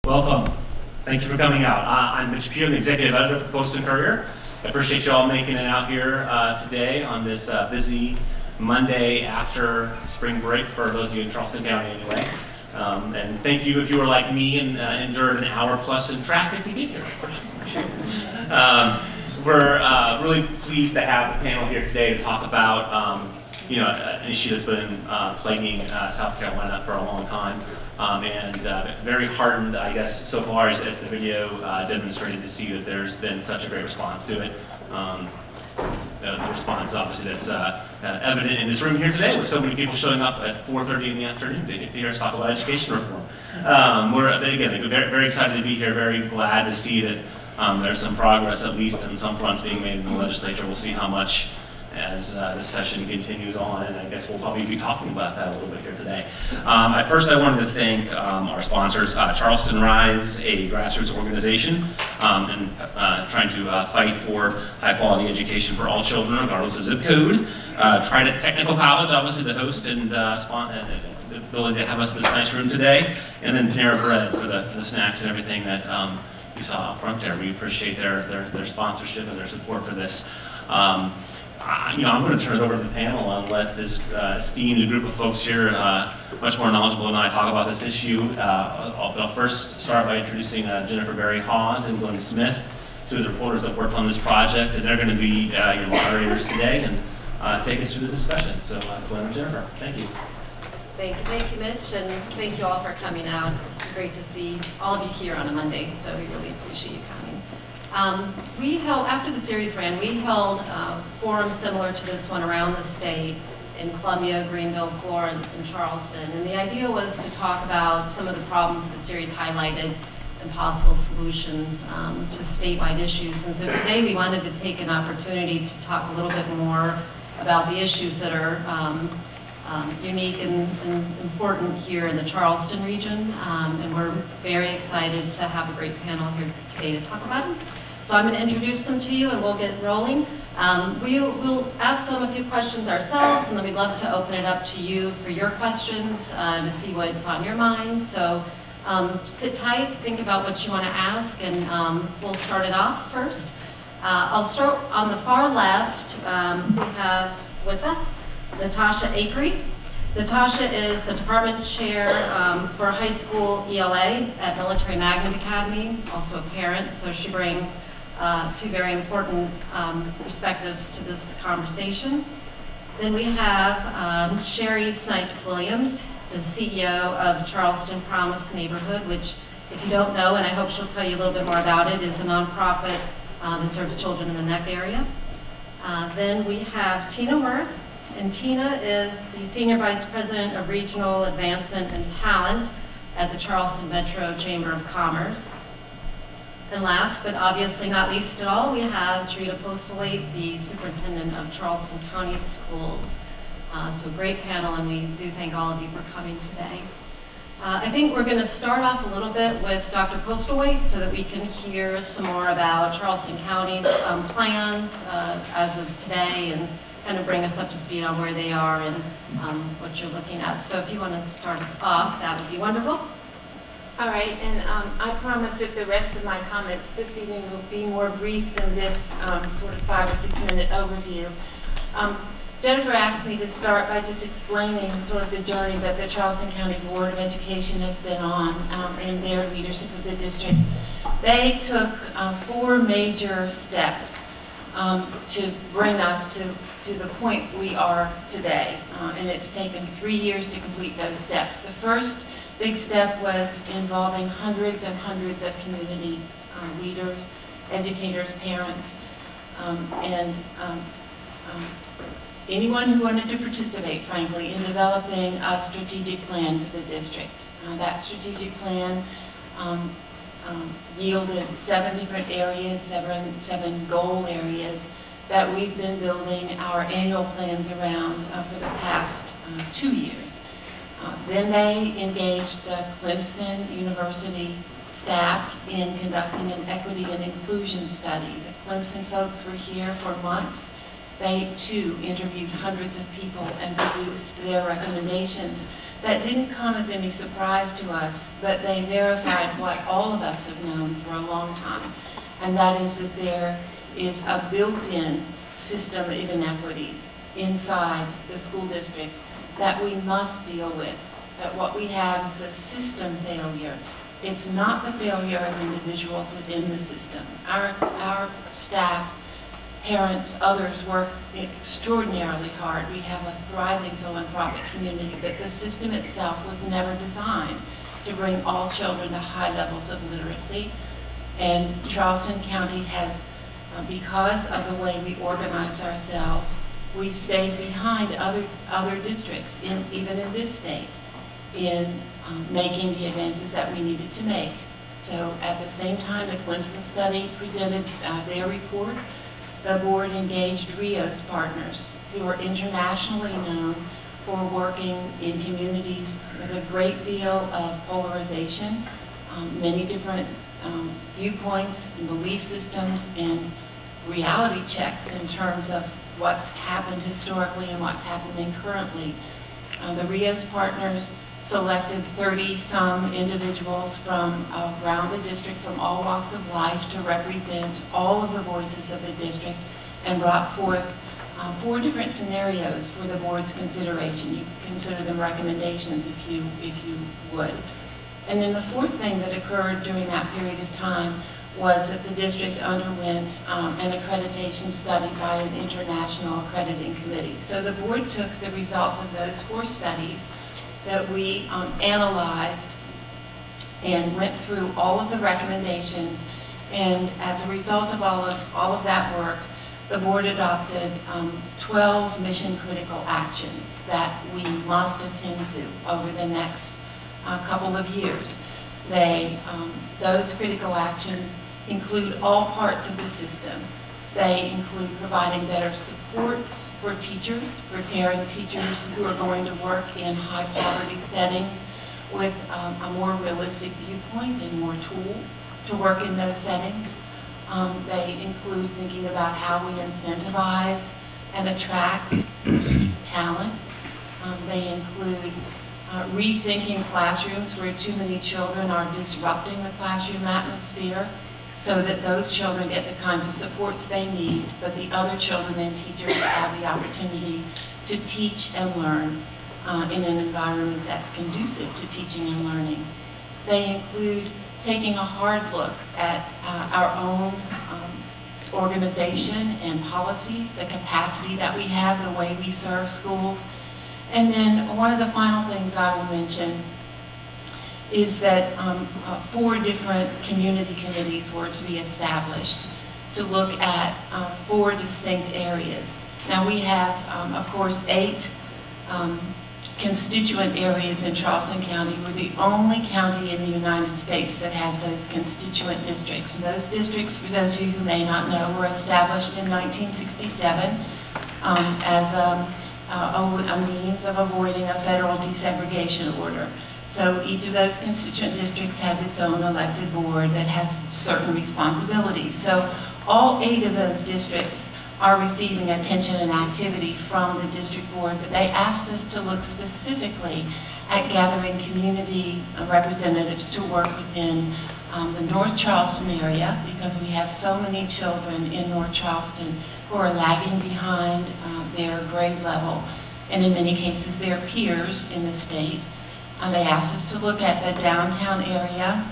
Welcome. Thank you for coming out. I'm Mitch Pugh, the executive editor of the Post and Courier. I appreciate you all making it out here today on this busy Monday after spring break for those of you in Charleston County anyway. And thank you if you were like me and endured an hour plus in traffic to get here. We're really pleased to have the panel here today to talk about an issue that's been plaguing South Carolina for a long time. And very heartened, I guess, so far as the video demonstrated to see that there's been such a great response to it. The response, obviously, that's evident in this room here today, with so many people showing up at 4:30 in the afternoon to get to hear us talk about education reform. We're, again, very excited to be here, very glad to see that there's some progress, at least on some fronts, being made in the legislature. We'll see how much as this session continues on, and I guess we'll probably be talking about that a little bit here today. First, I wanted to thank our sponsors, Charleston Rise, a grassroots organization, and trying to fight for high-quality education for all children, regardless of zip code. Trident Technical College, obviously the host and the ability to have us in this nice room today, and then Panera Bread for the snacks and everything that you saw up front there. We appreciate their sponsorship and their support for this. I'm going to turn it over to the panel and let this esteemed group of folks here, much more knowledgeable than I, talk about this issue. I'll first start by introducing Jennifer Berry Hawes and Glenn Smith, two of the reporters that worked on this project, and they're going to be your moderators today and take us through the discussion. So, Glenn and Jennifer, thank you. Thank you, Mitch, and thank you all for coming out. It's great to see all of you here on a Monday, so we really appreciate you coming. After the series ran, we held forums similar to this one around the state in Columbia, Greenville, Florence, and Charleston. And the idea was to talk about some of the problems that the series highlighted and possible solutions to statewide issues. And so today we wanted to take an opportunity to talk a little bit more about the issues that are unique and important here in the Charleston region. And we're very excited to have a great panel here today to talk about it. So I'm going to introduce them to you and we'll get rolling. We'll ask them a few questions ourselves, and then we'd love to open it up to you for your questions to see what's on your minds. So sit tight, think about what you want to ask, and we'll start it off first. I'll start on the far left. We have with us Natasha Akery. Natasha is the department chair for high school ELA at Military Magnet Academy, also a parent, so she brings two very important perspectives to this conversation. Then we have Sherry Snipes-Williams, the CEO of Charleston Promise Neighborhood, which, if you don't know, and I hope she'll tell you a little bit more about it, is a nonprofit that serves children in the Neck area. Then we have Tina Worth, and Tina is the Senior Vice President of Regional Advancement and Talent at the Charleston Metro Chamber of Commerce. And last, but obviously not least at all, we have Teresa Postlewaite, the Superintendent of Charleston County Schools. So great panel, and we do thank all of you for coming today. I think we're going to start off a little bit with Dr. Postlewaite so that we can hear some more about Charleston County's plans as of today, and kind of bring us up to speed on where they are and what you're looking at. So if you want to start us off, that would be wonderful. All right, and I promise that the rest of my comments this evening will be more brief than this sort of 5 or 6 minute overview. Jennifer asked me to start by just explaining sort of the journey that the Charleston County Board of Education has been on in their leadership of the district. They took 4 major steps to bring us to the point we are today. And it's taken 3 years to complete those steps. The first big step was involving hundreds and hundreds of community leaders, educators, parents, and anyone who wanted to participate, frankly, in developing a strategic plan for the district. That strategic plan yielded 7 different areas, 7 goal areas that we've been building our annual plans around for the past 2 years. Then they engaged the Clemson University staff in conducting an equity and inclusion study. The Clemson folks were here for months they too interviewed hundreds of people and produced their recommendations that didn't come as any surprise to us, but they verified what all of us have known for a long time, and that is that there is a built-in system of inequities inside the school district that we must deal with. That what we have is a system failure. It's not the failure of individuals within the system. Our staff, parents, others work extraordinarily hard. We have a thriving philanthropic community, but the system itself was never designed to bring all children to high levels of literacy. And Charleston County has, because of the way we organize ourselves, we've stayed behind other districts, even in this state, in making the advances that we needed to make. So at the same time the Clemson study presented their report, the board engaged RIO's partners, who are internationally known for working in communities with a great deal of polarization, many different viewpoints and belief systems and reality checks in terms of what's happened historically and what's happening currently. The RIO's partners selected 30-some individuals from around the district from all walks of life to represent all of the voices of the district and brought forth 4 different scenarios for the board's consideration. You can consider them recommendations if you would. And then the 4th thing that occurred during that period of time was that the district underwent an accreditation study by an international accrediting committee. So the board took the results of those 4 studies that we analyzed and went through all of the recommendations, and as a result of all of that work, the board adopted 12 mission-critical actions that we must attend to over the next couple of years. Those critical actions include all parts of the system. They include providing better supports for teachers, preparing teachers who are going to work in high poverty settings with a more realistic viewpoint and more tools to work in those settings. They include thinking about how we incentivize and attract talent. They include rethinking classrooms where too many children are disrupting the classroom atmosphere, so that those children get the kinds of supports they need, but the other children and teachers have the opportunity to teach and learn in an environment that's conducive to teaching and learning. They include taking a hard look at our own organization and policies, the capacity that we have, the way we serve schools. And then one of the final things I will mention is that 4 different community committees were to be established to look at 4 distinct areas. Now we have, of course, 8 constituent areas in Charleston County. We're the only county in the United States that has those constituent districts. And those districts, for those of you who may not know, were established in 1967 as a means of avoiding a federal desegregation order. So each of those constituent districts has its own elected board that has certain responsibilities. So all 8 of those districts are receiving attention and activity from the district board, but they asked us to look specifically at gathering community representatives to work within the North Charleston area, because we have so many children in North Charleston who are lagging behind their grade level, and in many cases their peers in the state. They asked us to look at the downtown area.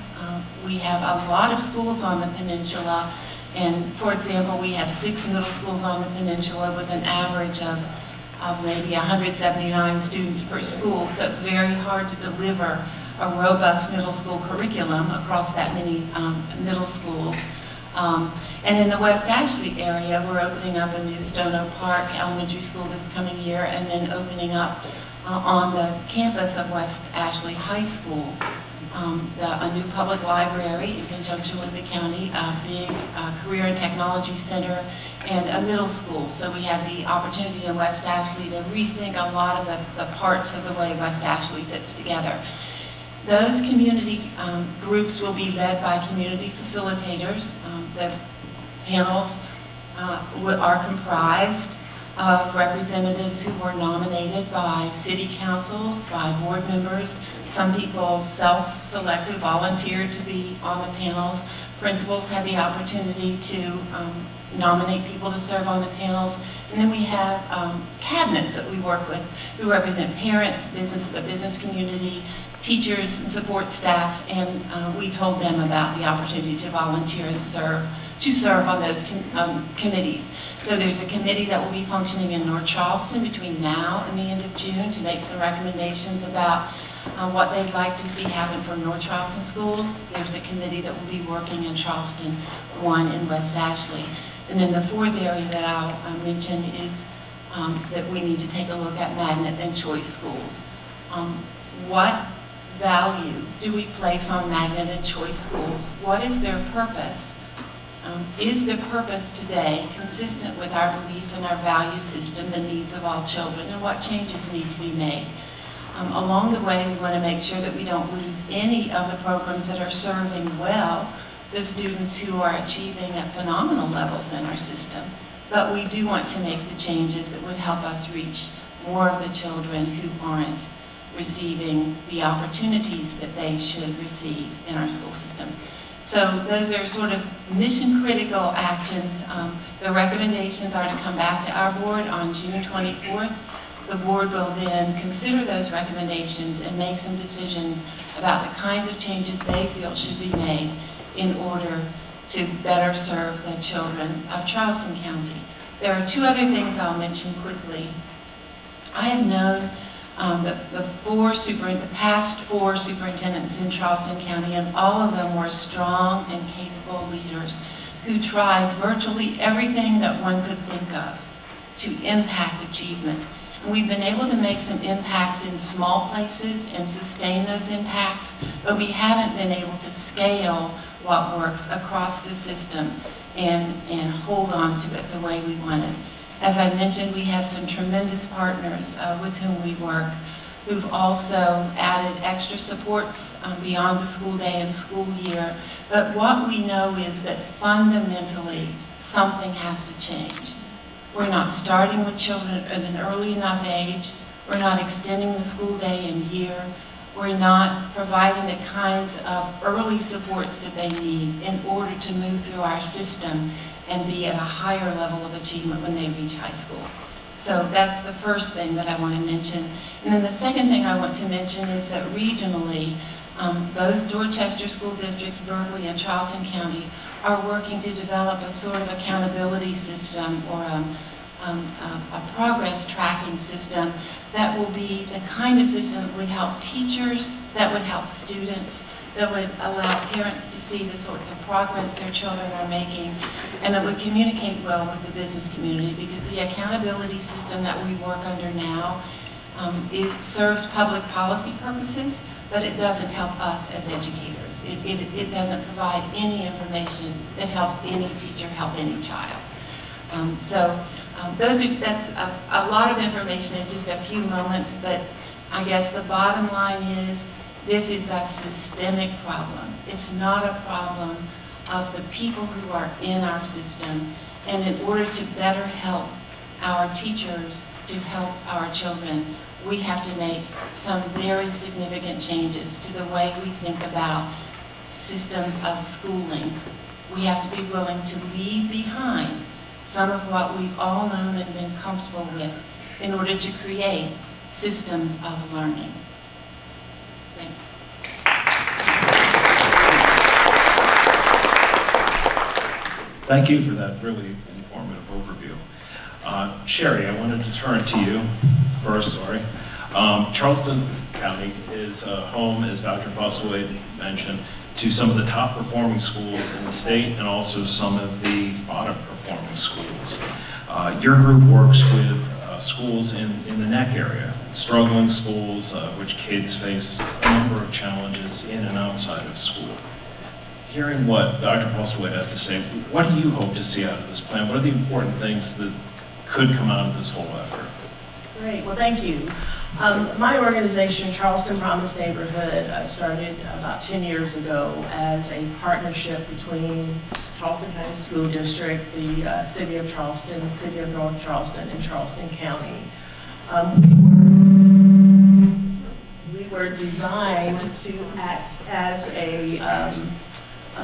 We have a lot of schools on the peninsula, and for example, we have 6 middle schools on the peninsula with an average of maybe 179 students per school, so it's very hard to deliver a robust middle school curriculum across that many middle schools. And in the West Ashley area, we're opening up a new Stono Park Elementary School this coming year, and then opening up on the campus of West Ashley High School, a new public library in conjunction with the county, a big career and technology center, and a middle school. So we have the opportunity in West Ashley to rethink a lot of the parts of the way West Ashley fits together. Those community groups will be led by community facilitators. The panels are comprised of representatives who were nominated by city councils, by board members. Some people self-selected, volunteered to be on the panels. Principals had the opportunity to nominate people to serve on the panels. And then we have cabinets that we work with who represent parents, the business community, teachers and support staff, and we told them about the opportunity to volunteer and serve on those committees. So there's a committee that will be functioning in North Charleston between now and the end of June to make some recommendations about what they'd like to see happen for North Charleston schools. There's a committee that will be working in Charleston, one in West Ashley. And then the fourth area that I'll mention is that we need to take a look at magnet and choice schools. What value do we place on magnet and choice schools? What is their purpose? Is the purpose today consistent with our belief in our value system, the needs of all children, and what changes need to be made? Along the way, we want to make sure that we don't lose any of the programs that are serving well the students who are achieving at phenomenal levels in our system. But we do want to make the changes that would help us reach more of the children who aren't receiving the opportunities that they should receive in our school system. So those are sort of mission critical actions. The recommendations are to come back to our board on June 24th. The board will then consider those recommendations and make some decisions about the kinds of changes they feel should be made in order to better serve the children of Charleston County. There are two other things I'll mention quickly. I have known the past four superintendents in Charleston County, and all of them were strong and capable leaders who tried virtually everything that one could think of to impact achievement. And we've been able to make some impacts in small places and sustain those impacts, but we haven't been able to scale what works across the system and hold on to it the way we want it. As I mentioned, we have some tremendous partners with whom we work who've also added extra supports beyond the school day and school year. But what we know is that fundamentally something has to change. We're not starting with children at an early enough age. We're not extending the school day and year. We're not providing the kinds of early supports that they need in order to move through our system and be at a higher level of achievement when they reach high school. So that's the first thing that I want to mention. And then the second thing I want to mention is that regionally, both Dorchester School Districts, Berkeley and Charleston County are working to develop a sort of accountability system or a progress tracking system that will be the kind of system that would help teachers, that would help students, that would allow parents to see the sorts of progress their children are making, and that would communicate well with the business community, because the accountability system that we work under now, it serves public policy purposes, but it doesn't help us as educators. It doesn't provide any information that helps any teacher help any child. That's a lot of information in just a few moments, but I guess the bottom line is this is a systemic problem. It's not a problem of the people who are in our system, and in order to better help our teachers, to help our children, we have to make some very significant changes to the way we think about systems of schooling. We have to be willing to leave behind some of what we've all known and been comfortable with in order to create systems of learning. Thank you. Thank you for that really informative overview. Sherry, I wanted to turn to you first, sorry. Charleston County is home, as Dr. Busway mentioned, to some of the top performing schools in the state and also some of the bottom performing schools. Your group works with schools in the neck area, struggling schools, which kids face a number of challenges in and outside of school. Hearing what Dr. Busway has to say, what do you hope to see out of this plan? What are the important things that could come out of this whole effort? Great, well thank you. My organization, Charleston Promise Neighborhood, started about 10 years ago as a partnership between Charleston County School District, the City of Charleston, City of North Charleston, and Charleston County. We were designed to act as a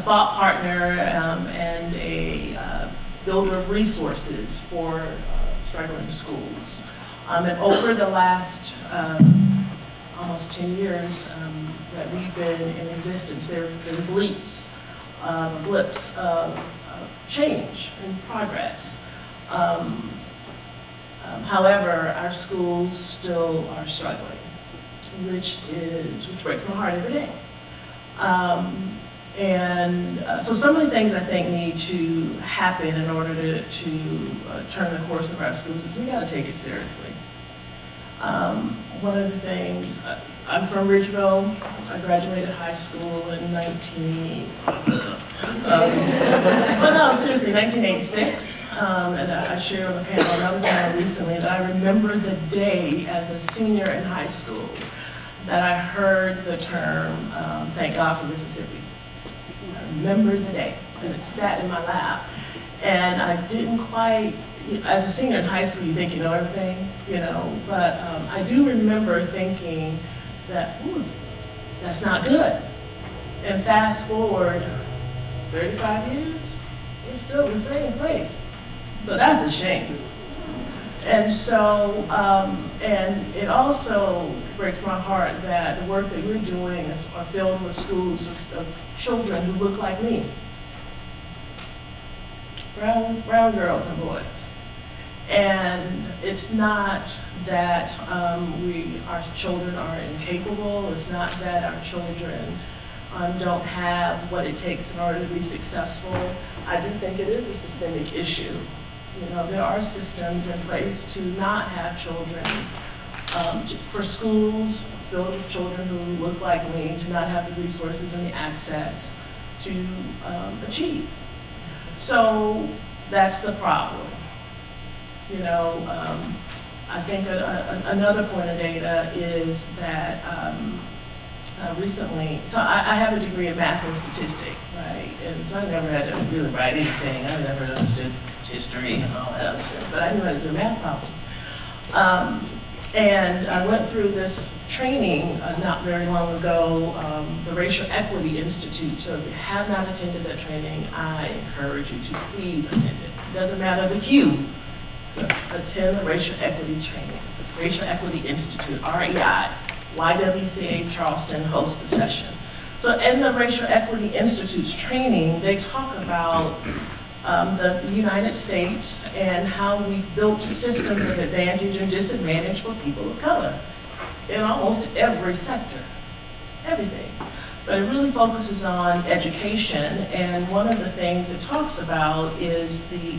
thought partner and a builder of resources for struggling schools. And over the last almost 10 years that we've been in existence, there have been blips of change and progress. However, our schools still are struggling, which breaks my heart every day. So some of the things I think need to happen in order to turn the course of our schools is we got to take it seriously. One of the things, I'm from Ridgeville. I graduated high school in 1986. And I shared on the panel another time recently that I remember the day as a senior in high school that I heard the term, thank God for Mississippi. I remember the day, and it sat in my lap. And I didn't quite, as a senior in high school, you think you know everything, but I do remember thinking that, ooh, that's not good. And fast forward 35 years, we're still in the same place. So that's a shame. And so, and it also breaks my heart that the work that we're doing are filled with schools of children who look like me. Brown girls and boys. And it's not that our children are incapable. It's not that our children don't have what it takes in order to be successful. I do think it is a systemic issue. There are systems in place to not have children, for schools filled with children who look like me, to not have the resources and the access to achieve. So that's the problem. I think another point of data is that recently, so I have a degree in math and statistics, right? And so I never had to really write anything. I never understood history and all that other stuff, but I knew how to do a math problem. And I went through this training not very long ago, the Racial Equity Institute. So if you have not attended that training, I encourage you to please attend it. It doesn't matter the hue. Attend the Racial Equity training. Racial Equity Institute, REI, YWCA Charleston hosts the session. So in the Racial Equity Institute's training, they talk about the United States and how we've built systems of advantage and disadvantage for people of color in almost every sector, everything. But it really focuses on education, and one of the things it talks about is the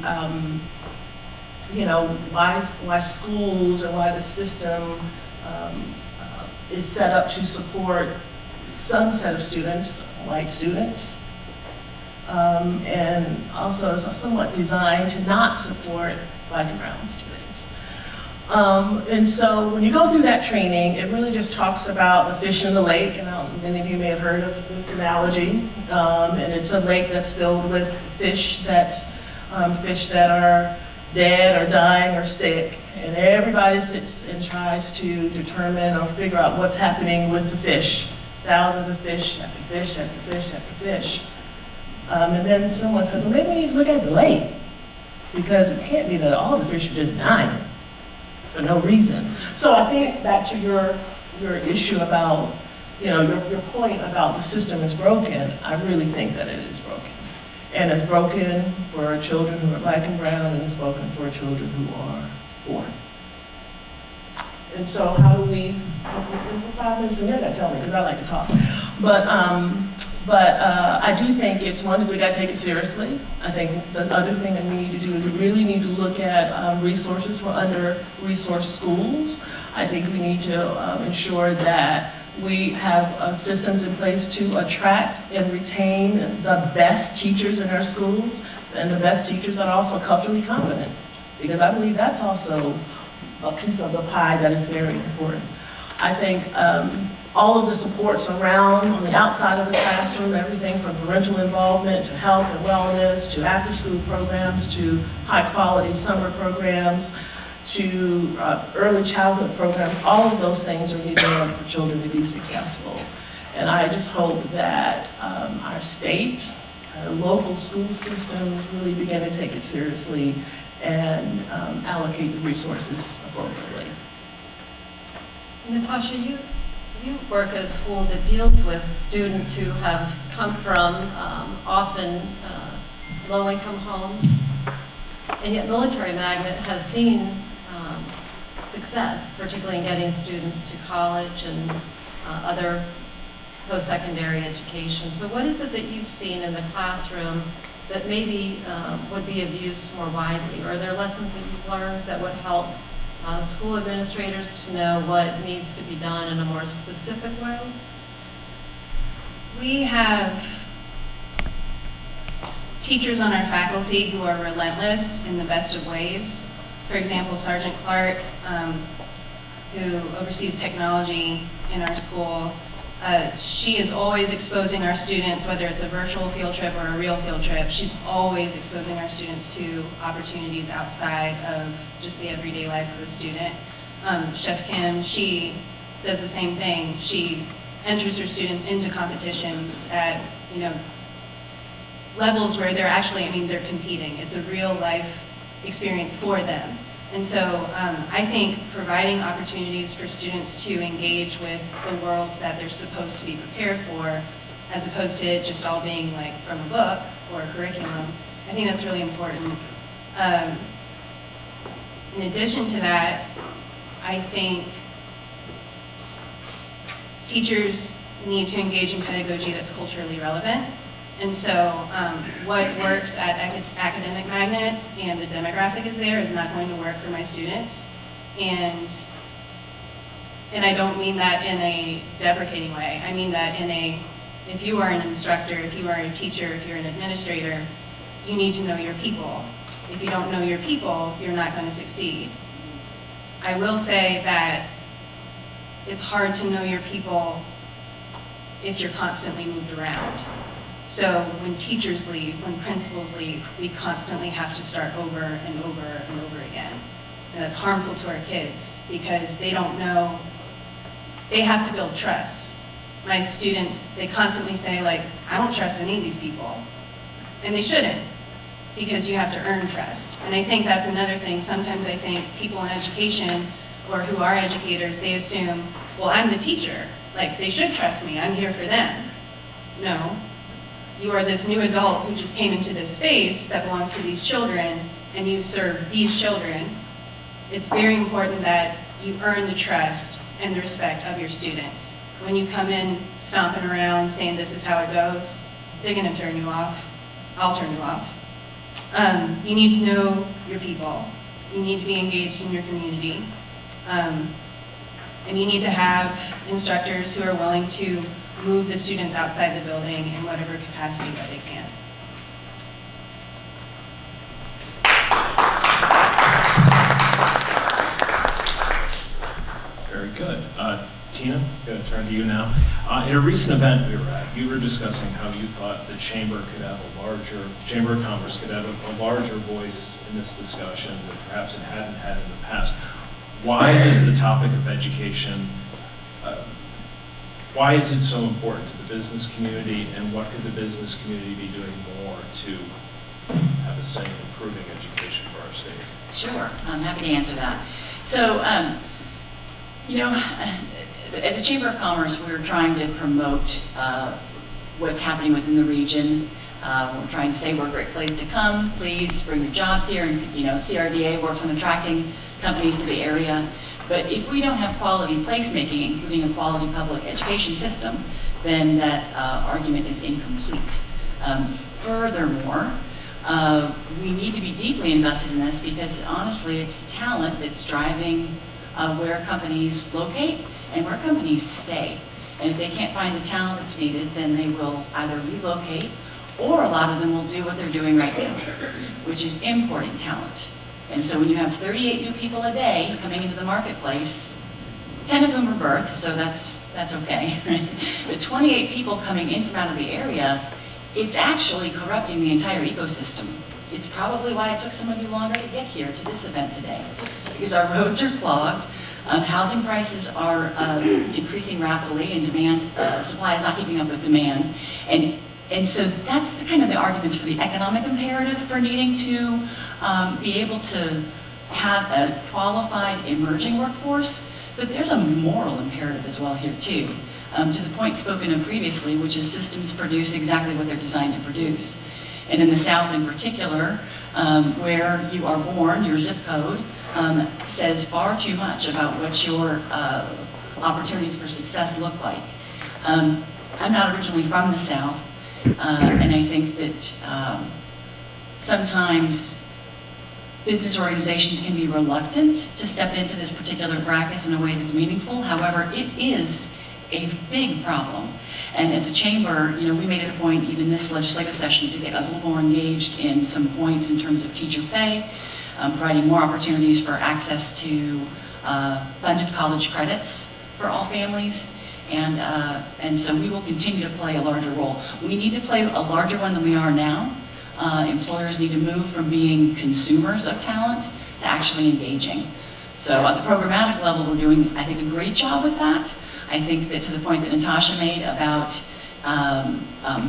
why schools and why the system is set up to support some set of students, white students, and also is somewhat designed to not support black and brown students. And so when you go through that training, it really just talks about the fish in the lake, and many of you may have heard of this analogy, and it's a lake that's filled with fish that are dead or dying or sick, and everybody sits and tries to determine or figure out what's happening with the fish. Thousands of fish after fish after fish after fish. And then someone says, well, maybe we need to look at the lake, because it can't be that all the fish are just dying for no reason. So I think back to your issue about, your point about the system is broken. I really think that it is broken. And it's broken for children who are black and brown, and it's broken for children who are born. And so how do we, there's 5 minutes in there, gotta tell me, because I like to talk. But I do think it's one is we gotta take it seriously. I think the other thing that we need to do is we really need to look at resources for under-resourced schools. I think we need to ensure that we have systems in place to attract and retain the best teachers in our schools, and the best teachers that are also culturally competent, because I believe that's also a piece of the pie that is very important. I think all of the supports around on the outside of the classroom, everything from parental involvement to health and wellness to after-school programs to high-quality summer programs to early childhood programs, all of those things are needed in order for children to be successful. And I just hope that our state, our local school systems really begin to take it seriously and allocate the resources appropriately. Natasha, you work at a school that deals with students who have come from often low-income homes, and yet Military Magnet has seen success, particularly in getting students to college and other post-secondary education. So what is it that you've seen in the classroom that maybe would be of use more widely? Or are there lessons that you've learned that would help school administrators to know what needs to be done in a more specific way? We have teachers on our faculty who are relentless in the best of ways. For example, Sergeant Clark, who oversees technology in our school, she is always exposing our students, whether it's a virtual field trip or a real field trip, she's always exposing our students to opportunities outside of just the everyday life of a student. Chef Kim, she does the same thing. She enters her students into competitions at, levels where they're actually, they're competing. It's a real life experience for them. And so I think providing opportunities for students to engage with the worlds that they're supposed to be prepared for, as opposed to it just all being like from a book or a curriculum, I think that's really important. In addition to that, I think teachers need to engage in pedagogy that's culturally relevant. And so what works at Academic Magnet and the demographic is there is not going to work for my students. And I don't mean that in a deprecating way. I mean that in a, if you are an instructor, if you are a teacher, if you're an administrator, you need to know your people. If you don't know your people, you're not going to succeed. I will say that it's hard to know your people if you're constantly moved around. So when teachers leave, when principals leave, we constantly have to start over and over and over again. And that's harmful to our kids because they don't know, they have to build trust. My students, they constantly say like, I don't trust any of these people. And they shouldn't, because you have to earn trust. And I think that's another thing. Sometimes I think people in education or who are educators, they assume, well, I'm the teacher. Like, they should trust me, I'm here for them. No. You are this new adult who just came into this space that belongs to these children, and you serve these children. It's very important that you earn the trust and the respect of your students. When you come in stomping around saying this is how it goes, they're gonna turn you off. I'll turn you off. You need to know your people. You need to be engaged in your community. And you need to have instructors who are willing to move the students outside the building in whatever capacity that they can. Very good. Tina, I'm going to turn to you now. In a recent event we were at, you were discussing how you thought the Chamber of Commerce could have a larger voice in this discussion that perhaps it hadn't had in the past. Why is the topic of education, why is it so important to the business community, and what could the business community be doing more to have a say in improving education for our state? Sure, I'm happy to answer that. So, as a Chamber of Commerce, we're trying to promote what's happening within the region. We're trying to say we're a great place to come. Please bring your jobs here. And CRDA works on attracting companies to the area. But if we don't have quality placemaking, including a quality public education system, then that argument is incomplete. Furthermore, we need to be deeply invested in this because honestly, it's talent that's driving where companies locate and where companies stay. And if they can't find the talent that's needed, then they will either relocate or a lot of them will do what they're doing right now, which is importing talent. And so when you have 38 new people a day coming into the marketplace, 10 of whom are births, so that's okay. But 28 people coming in from out of the area, it's actually corrupting the entire ecosystem. It's probably why it took some of you longer to get here to this event today, because our roads are clogged, housing prices are increasing rapidly, and supply is not keeping up with demand. And so that's the kind of the arguments for the economic imperative for needing to be able to have a qualified emerging workforce, but there's a moral imperative as well here too. To the point spoken of previously, which is systems produce exactly what they're designed to produce. And in the South in particular, where you are born, your zip code says far too much about what your opportunities for success look like. I'm not originally from the South, and I think that sometimes business organizations can be reluctant to step into this particular practice in a way that's meaningful. However, it is a big problem. And as a chamber, you know, we made it a point, even this legislative session, to get a little more engaged in some points in terms of teacher pay, providing more opportunities for access to funded college credits for all families. And so we will continue to play a larger role. We need to play a larger one than we are now. Employers need to move from being consumers of talent to actually engaging. So at the programmatic level, we're doing, I think, a great job with that. I think that to the point that Natasha made about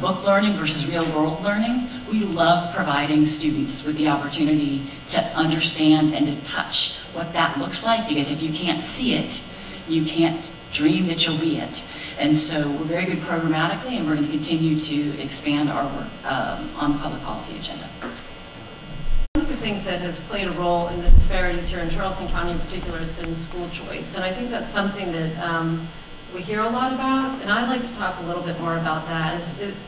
book learning versus real world learning, we love providing students with the opportunity to understand and to touch what that looks like, because if you can't see it, you can't dream that you'll be it. And so we're very good programmatically, and we're going to continue to expand our work on the public policy agenda. One of the things that has played a role in the disparities here in Charleston County in particular has been school choice. And I think that's something that we hear a lot about, and I'd like to talk a little bit more about that.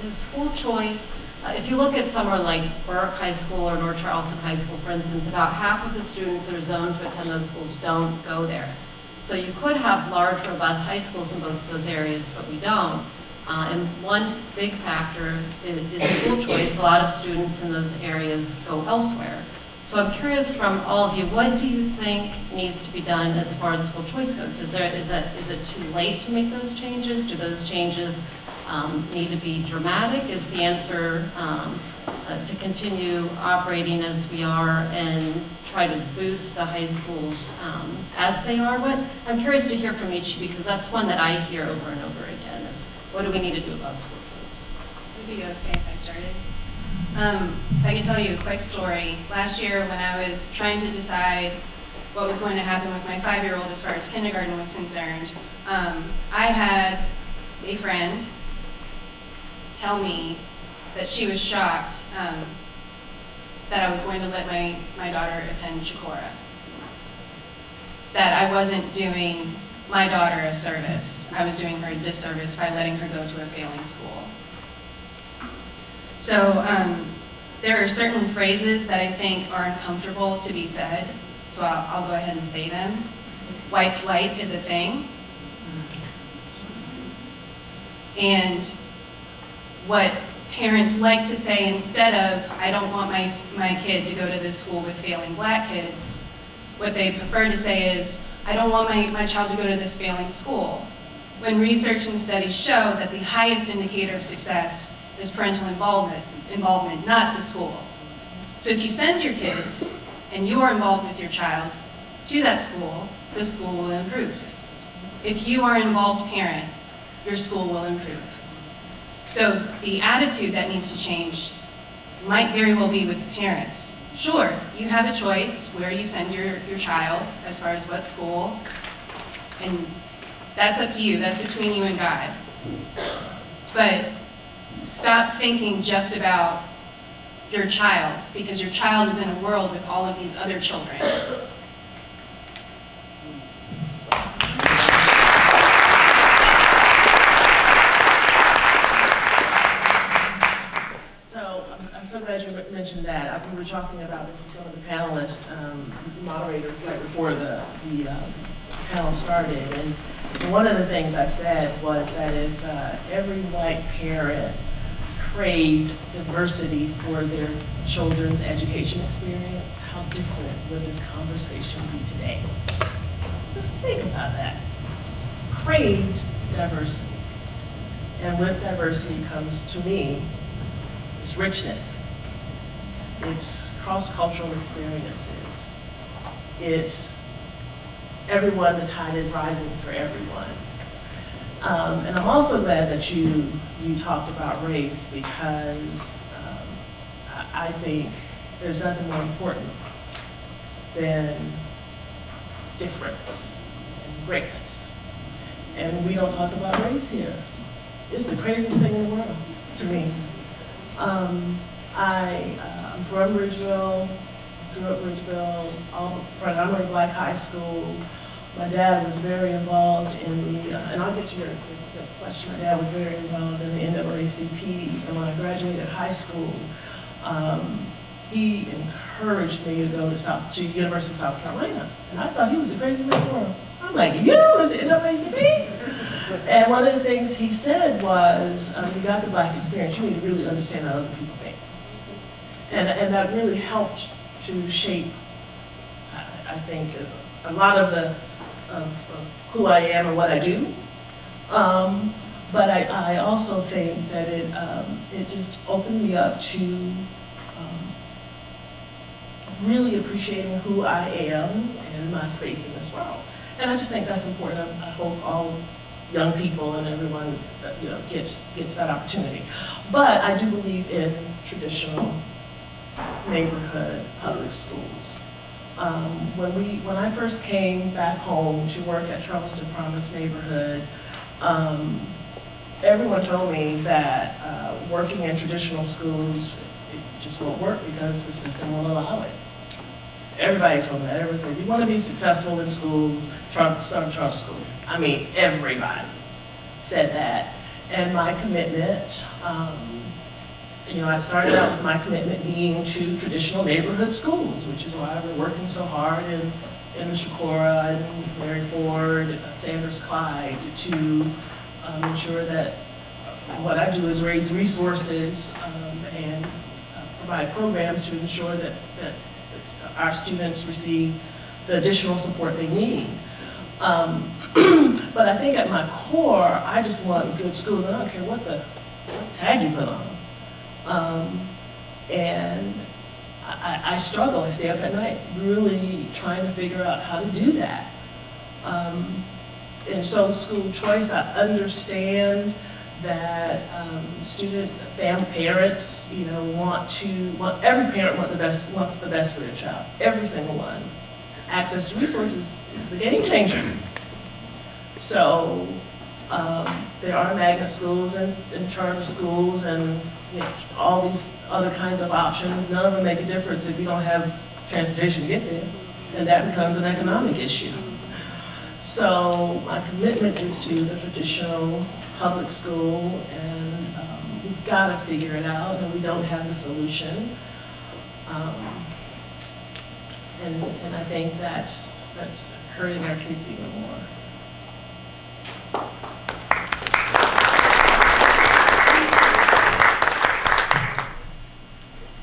Is school choice, if you look at somewhere like Burke High School or North Charleston High School, for instance, about half of the students that are zoned to attend those schools don't go there. So you could have large, robust high schools in both of those areas, but we don't. And one big factor is school choice. A lot of students in those areas go elsewhere. So I'm curious from all of you, what do you think needs to be done as far as school choice goes? Is it too late to make those changes? Do those changes need to be dramatic? Is the answer to continue operating as we are and try to boost the high schools as they are? I'm curious to hear from each of you, because that's one that I hear over and over again, is what do we need to do about school choice? Would it be okay if I started? If I can tell you a quick story. Last year when I was trying to decide what was going to happen with my 5-year-old as far as kindergarten was concerned, I had a friend tell me that she was shocked that I was going to let my daughter attend Chicora. That I wasn't doing my daughter a service. I was doing her a disservice by letting her go to a failing school. So there are certain phrases that I think are uncomfortable to be said, so I'll go ahead and say them. White flight is a thing. And what parents like to say instead of, I don't want my kid to go to this school with failing black kids, what they prefer to say is, I don't want my child to go to this failing school. When research and studies show that the highest indicator of success is parental involvement, not the school. So if you send your kids and you are involved with your child to that school, the school will improve. If you are an involved parent, your school will improve. So the attitude that needs to change might very well be with the parents. Sure, you have a choice where you send your child as far as what school, and that's up to you, that's between you and God. But stop thinking just about your child, because your child is in a world with all of these other children. I'm so glad you mentioned that. We were talking about this with some of the panelists, moderators right before the panel started. And one of the things I said was that if every white parent craved diversity for their children's education experience, how different would this conversation be today? Let's think about that. craved diversity. And with diversity comes, to me, it's richness. It's cross-cultural experiences. It's everyone, the tide is rising for everyone. And I'm also glad that you talked about race, because I think there's nothing more important than difference and greatness. And we don't talk about race here. It's the craziest thing in the world to me. I'm from Ridgeville, grew up Ridgeville, predominantly black high school. My dad was very involved in the, and I'll get to your question, my dad was very involved in the NAACP, and when I graduated high school, he encouraged me to go to University of South Carolina, and I thought he was the craziest man in the world. I'm like, you was the NAACP? And one of the things he said was, you got the black experience, you need to really understand how other people think. And that really helped to shape, I think, a lot of who I am and what I do. But I also think that it just opened me up to really appreciating who I am and my space in this world. And I just think that's important. I hope all young people and everyone gets that opportunity. But I do believe in traditional neighborhood public schools. When I first came back home to work at Charleston Promise neighborhood, everyone told me that working in traditional schools, it just won't work because the system won't allow it. Everybody told me that. Everyone said, if you want to be successful in schools, start charter school. I mean, everybody said that. And my commitment, I started out with my commitment being to traditional neighborhood schools, which is why we're working so hard in the Shakora and Mary Ford, Sanders Clyde, to ensure that what I do is raise resources and provide programs to ensure that our students receive the additional support they need. But I think at my core, I just want good schools, and I don't care what tag you put on them. And I struggle, I stay up at night really trying to figure out how to do that. And so school choice, I understand that students, parents, every parent wants the best for their child, every single one. Access to resources is the game changer. So there are magnet schools and charter schools and all these other kinds of options. None of them make a difference if you don't have transportation to get there, and that becomes an economic issue. So my commitment is to the traditional public school, and we've got to figure it out, and we don't have the solution. And I think that's hurting our kids even more.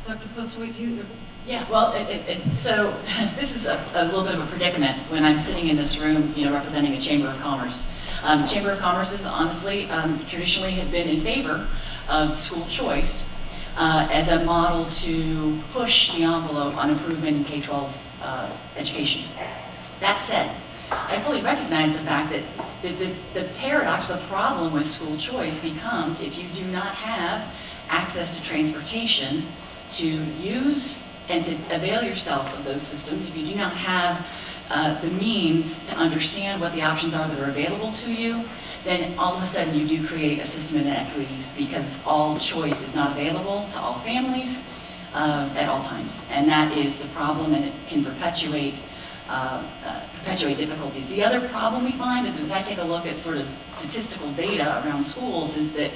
Dr. Postaway, do you? Yeah, well, so this is a little bit of a predicament when I'm sitting in this room, representing a Chamber of Commerce. Chamber of Commerces, honestly, traditionally have been in favor of school choice as a model to push the envelope on improvement in K-12 education. That said, I fully recognize the fact that the paradox, the problem with school choice becomes if you do not have access to transportation to use and to avail yourself of those systems, if you do not have the means to understand what the options are that are available to you, then all of a sudden you do create a system of inequities because all choice is not available to all families at all times. And that is the problem, and it can perpetuate difficulties. The other problem we find is, as I take a look at sort of statistical data around schools, is that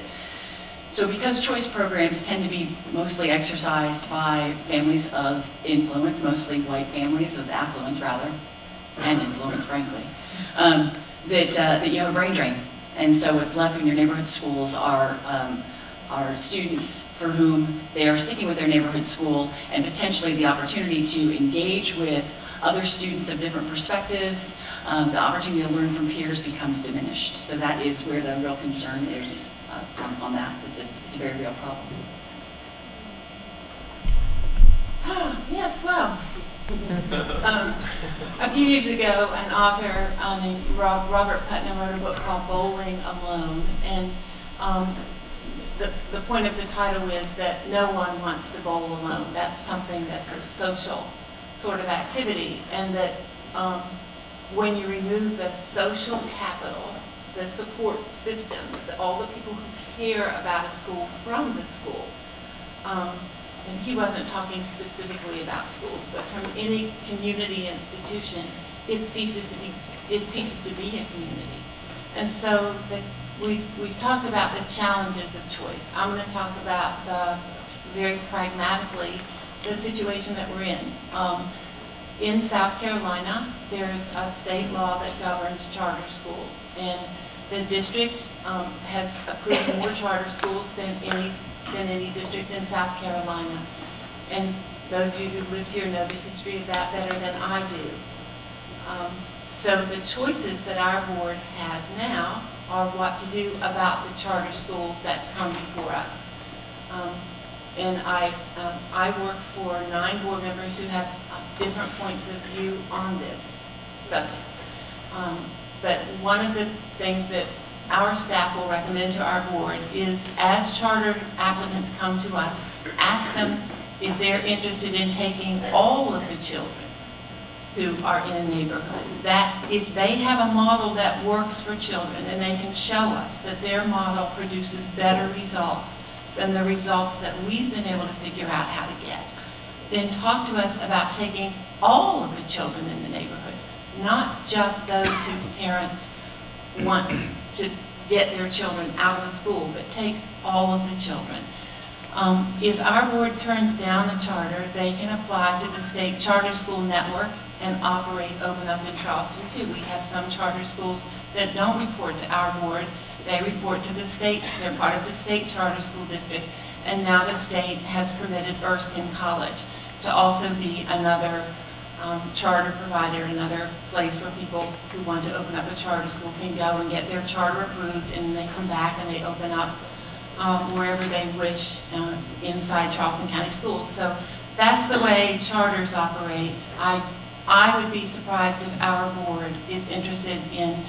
so because choice programs tend to be mostly exercised by families of influence, mostly white families of affluence rather, and influence frankly, that you have a brain drain. And so what's left in your neighborhood schools are students for whom they are sticking with their neighborhood school and potentially the opportunity to engage with other students of different perspectives, the opportunity to learn from peers becomes diminished. So that is where the real concern is on that. It's a very real problem. Yes, well, a few years ago, an author named Robert Putnam wrote a book called Bowling Alone, and the point of the title is that no one wants to bowl alone. That's something that's a social sort of activity, and that when you remove the social capital, the support systems, all the people who care about a school from the school, and he wasn't talking specifically about schools, but from any community institution, it ceases to be a community. And so we've talked about the challenges of choice. I'm going to talk about very pragmatically the situation that we're in. In South Carolina, there's a state law that governs charter schools, and the district has approved more charter schools than any district in South Carolina. And those of you who lived here know the history of that better than I do. So the choices that our board has now are what to do about the charter schools that come before us. And I work for 9 board members who have different points of view on this subject. But one of the things that our staff will recommend to our board is, as charter applicants come to us, ask them if they're interested in taking all of the children who are in a neighborhood. That if they have a model that works for children and they can show us that their model produces better results than the results that we've been able to figure out how to get, then talk to us about taking all of the children in the neighborhood, not just those whose parents want to get their children out of the school, but take all of the children. If our board turns down a charter, they can apply to the state charter school network and operate Open Up in Charleston too. We have some charter schools that don't report to our board. They report to the state. They're part of the state charter school district. And now the state has permitted Erskine College to also be another charter provider, another place where people who want to open up a charter school can go and get their charter approved, and they come back and they open up wherever they wish inside Charleston County Schools. So that's the way charters operate. I would be surprised if our board is interested in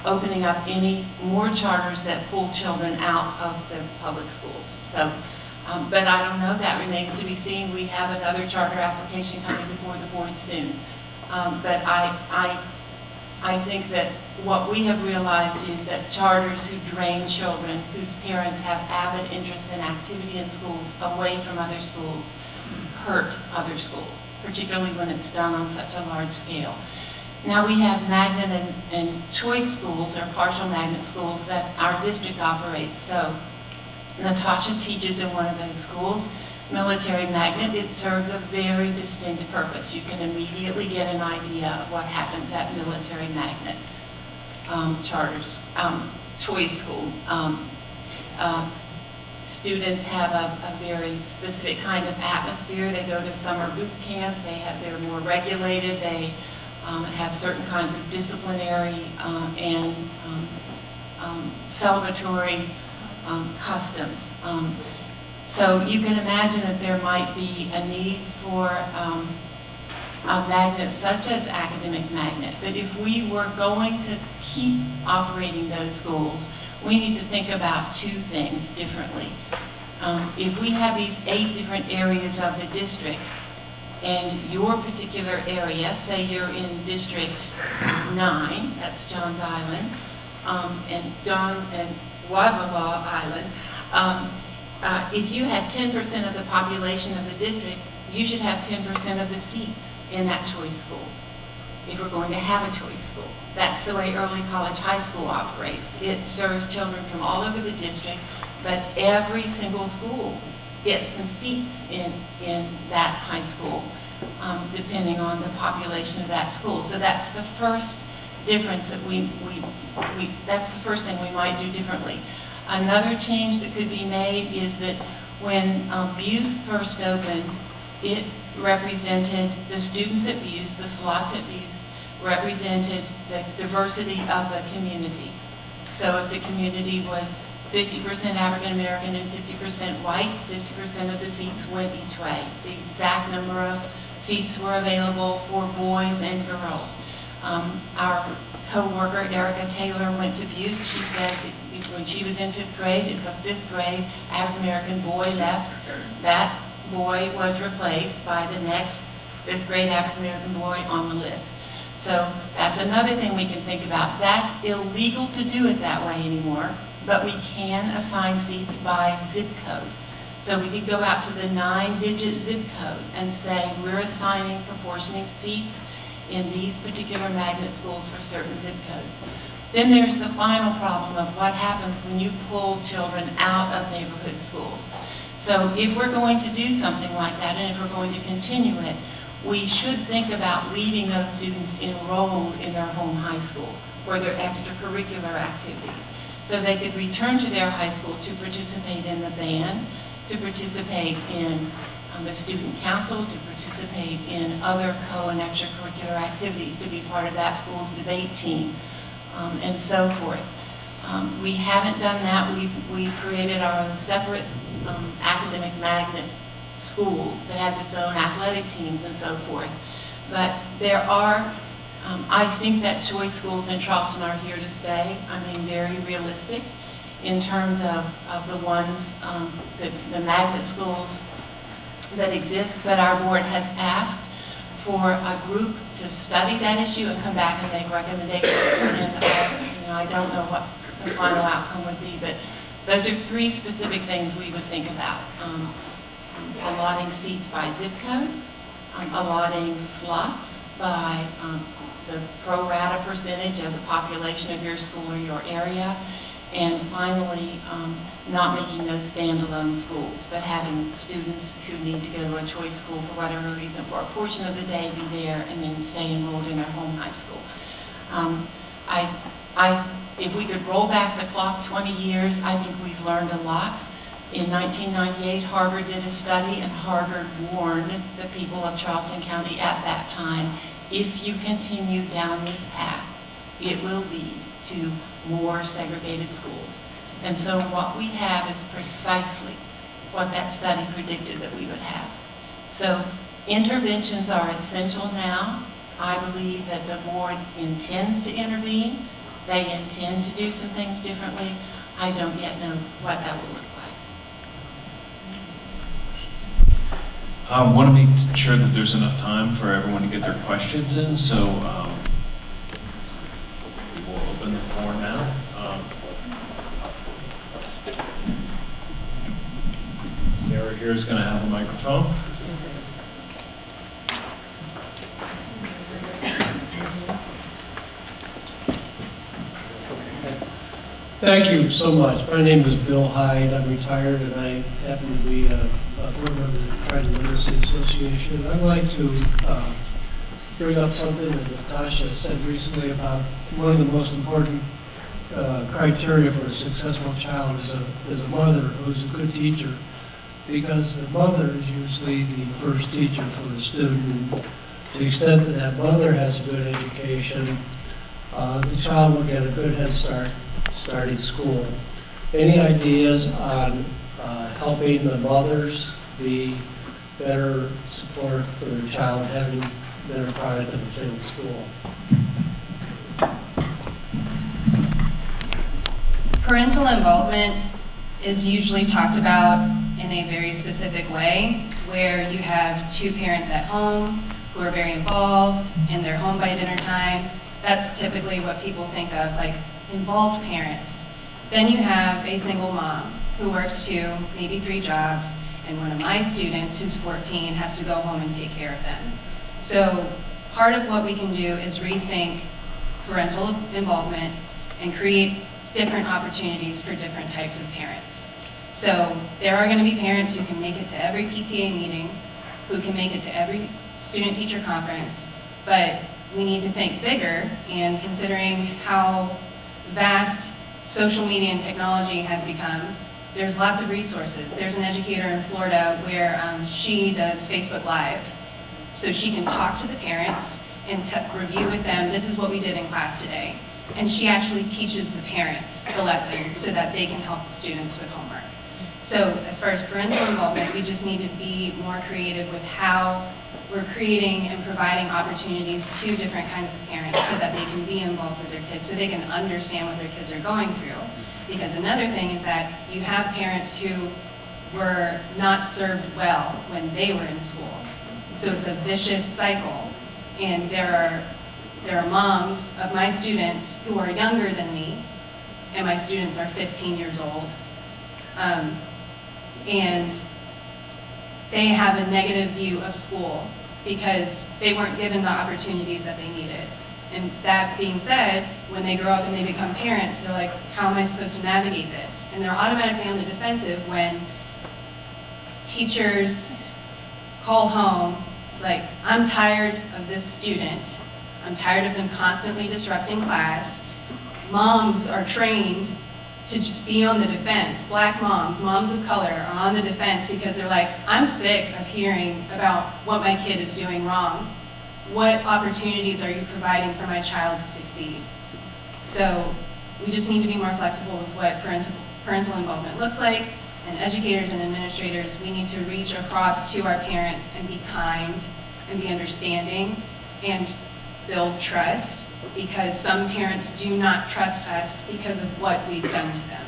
opening up any more charters that pull children out of the public schools. So, but I don't know, that remains to be seen. We have another charter application coming before the board soon. But I think that what we have realized is that charters who drain children whose parents have avid interest in activity in schools away from other schools hurt other schools, particularly when it's done on such a large scale. Now we have magnet and choice schools, or partial magnet schools, that our district operates. So Natasha teaches in one of those schools, Military Magnet. It serves a very distinct purpose. You can immediately get an idea of what happens at Military Magnet charters, choice school. Students have a very specific kind of atmosphere. They go to summer boot camp. They're more regulated. They have certain kinds of disciplinary and celebratory customs. So you can imagine that there might be a need for a magnet such as Academic Magnet. But if we were going to keep operating those schools, we need to think about 2 things differently. If we have these 8 different areas of the district, and your particular area, say you're in District 9, that's Johns Island, and Wabaga Island, if you had 10% of the population of the district, you should have 10% of the seats in that choice school, if we're going to have a choice school. That's the way early college high school operates. It serves children from all over the district, but every single school gets some seats in that high school, depending on the population of that school. So that's the first difference that that's the first thing we might do differently. Another change that could be made is that when Buse first opened It represented the students at Buse, the slots at Buse, represented the diversity of the community. So if the community was 50% African American and 50% white, 50% of the seats went each way. The exact number of seats were available for boys and girls. Our co-worker Erica Taylor went to Buse. She said that when she was in 5th grade, if a 5th grade African American boy left, that boy was replaced by the next 5th grade African American boy on the list. So that's another thing we can think about. That's illegal to do it that way anymore, but we can assign seats by zip code. So we could go out to the 9-digit zip code and say we're assigning proportioning seats in these particular magnet schools for certain zip codes. Then there's the final problem of what happens when you pull children out of neighborhood schools. So if we're going to do something like that, and if we're going to continue it, we should think about leaving those students enrolled in their home high school for their extracurricular activities. So they could return to their high school to participate in the band, to participate in the student council, to participate in other co- and extracurricular activities, to be part of that school's debate team, and so forth. We haven't done that. We've created our own separate academic magnet school that has its own athletic teams and so forth. But there are, I think that choice schools in Charleston are here to stay. I mean, very realistic in terms of the ones, the magnet schools that exist, but our board has asked for a group to study that issue and come back and make recommendations. And I don't know what the final outcome would be, but those are 3 specific things we would think about. Allotting seats by zip code, allotting slots by the pro rata percentage of the population of your school or your area, and finally, not making those standalone schools, but having students who need to go to a choice school for whatever reason for a portion of the day be there and then stay enrolled in their home high school. If we could roll back the clock 20 years, I think we've learned a lot. In 1998, Harvard did a study, and Harvard warned the people of Charleston County at that time, if you continue down this path, it will lead to more segregated schools. And so what we have is precisely what that study predicted that we would have. So interventions are essential now. I believe that the board intends to intervene. They intend to do some things differently. I don't yet know what that will look like. I want to make sure that there's enough time for everyone to get their questions in, so we will open the floor now. Sarah here is going to have a microphone. Thank you so much. My name is Bill Hyde. I'm retired, and I happen to be a board member of the Tribal Literacy Association. I'd like to bring up something that Natasha said recently about one of the most important criteria for a successful child is a mother who's a good teacher, because the mother is usually the first teacher for the student. And to the extent that that mother has a good education, the child will get a good head start starting school. Any ideas on helping the mothers be better support for their child having better product in the field school? Parental involvement is usually talked about in a very specific way, where you have 2 parents at home who are very involved and they're home by dinner time. That's typically what people think of, like involved parents. Then you have a single mom who works 2, maybe 3 jobs, and one of my students, who's 14, has to go home and take care of them. So part of what we can do is rethink parental involvement and create different opportunities for different types of parents. So there are going to be parents who can make it to every PTA meeting, who can make it to every student-teacher conference, but we need to think bigger, and considering how vast social media and technology has become, there's lots of resources. There's an educator in Florida where she does Facebook Live. So she can talk to the parents and review with them, this is what we did in class today. And she actually teaches the parents the lesson so that they can help the students with homework. So as far as parental involvement, we just need to be more creative with how we're creating and providing opportunities to different kinds of parents so that they can be involved with their kids, so they can understand what their kids are going through. Because another thing is that you have parents who were not served well when they were in school. So it's a vicious cycle. And there are moms of my students who are younger than me, and my students are 15 years old. And they have a negative view of school because they weren't given the opportunities that they needed. And that being said, when they grow up and they become parents, they're like, how am I supposed to navigate this? And they're automatically on the defensive when teachers call home. It's like, I'm tired of this student. I'm tired of them constantly disrupting class. Moms are trained to just be on the defense. Black moms, moms of color are on the defense because they're like, I'm sick of hearing about what my kid is doing wrong. What opportunities are you providing for my child to succeed? So we just need to be more flexible with what parental involvement looks like. And educators and administrators, we need to reach across to our parents and be kind and be understanding and build trust, because some parents do not trust us because of what we've done to them.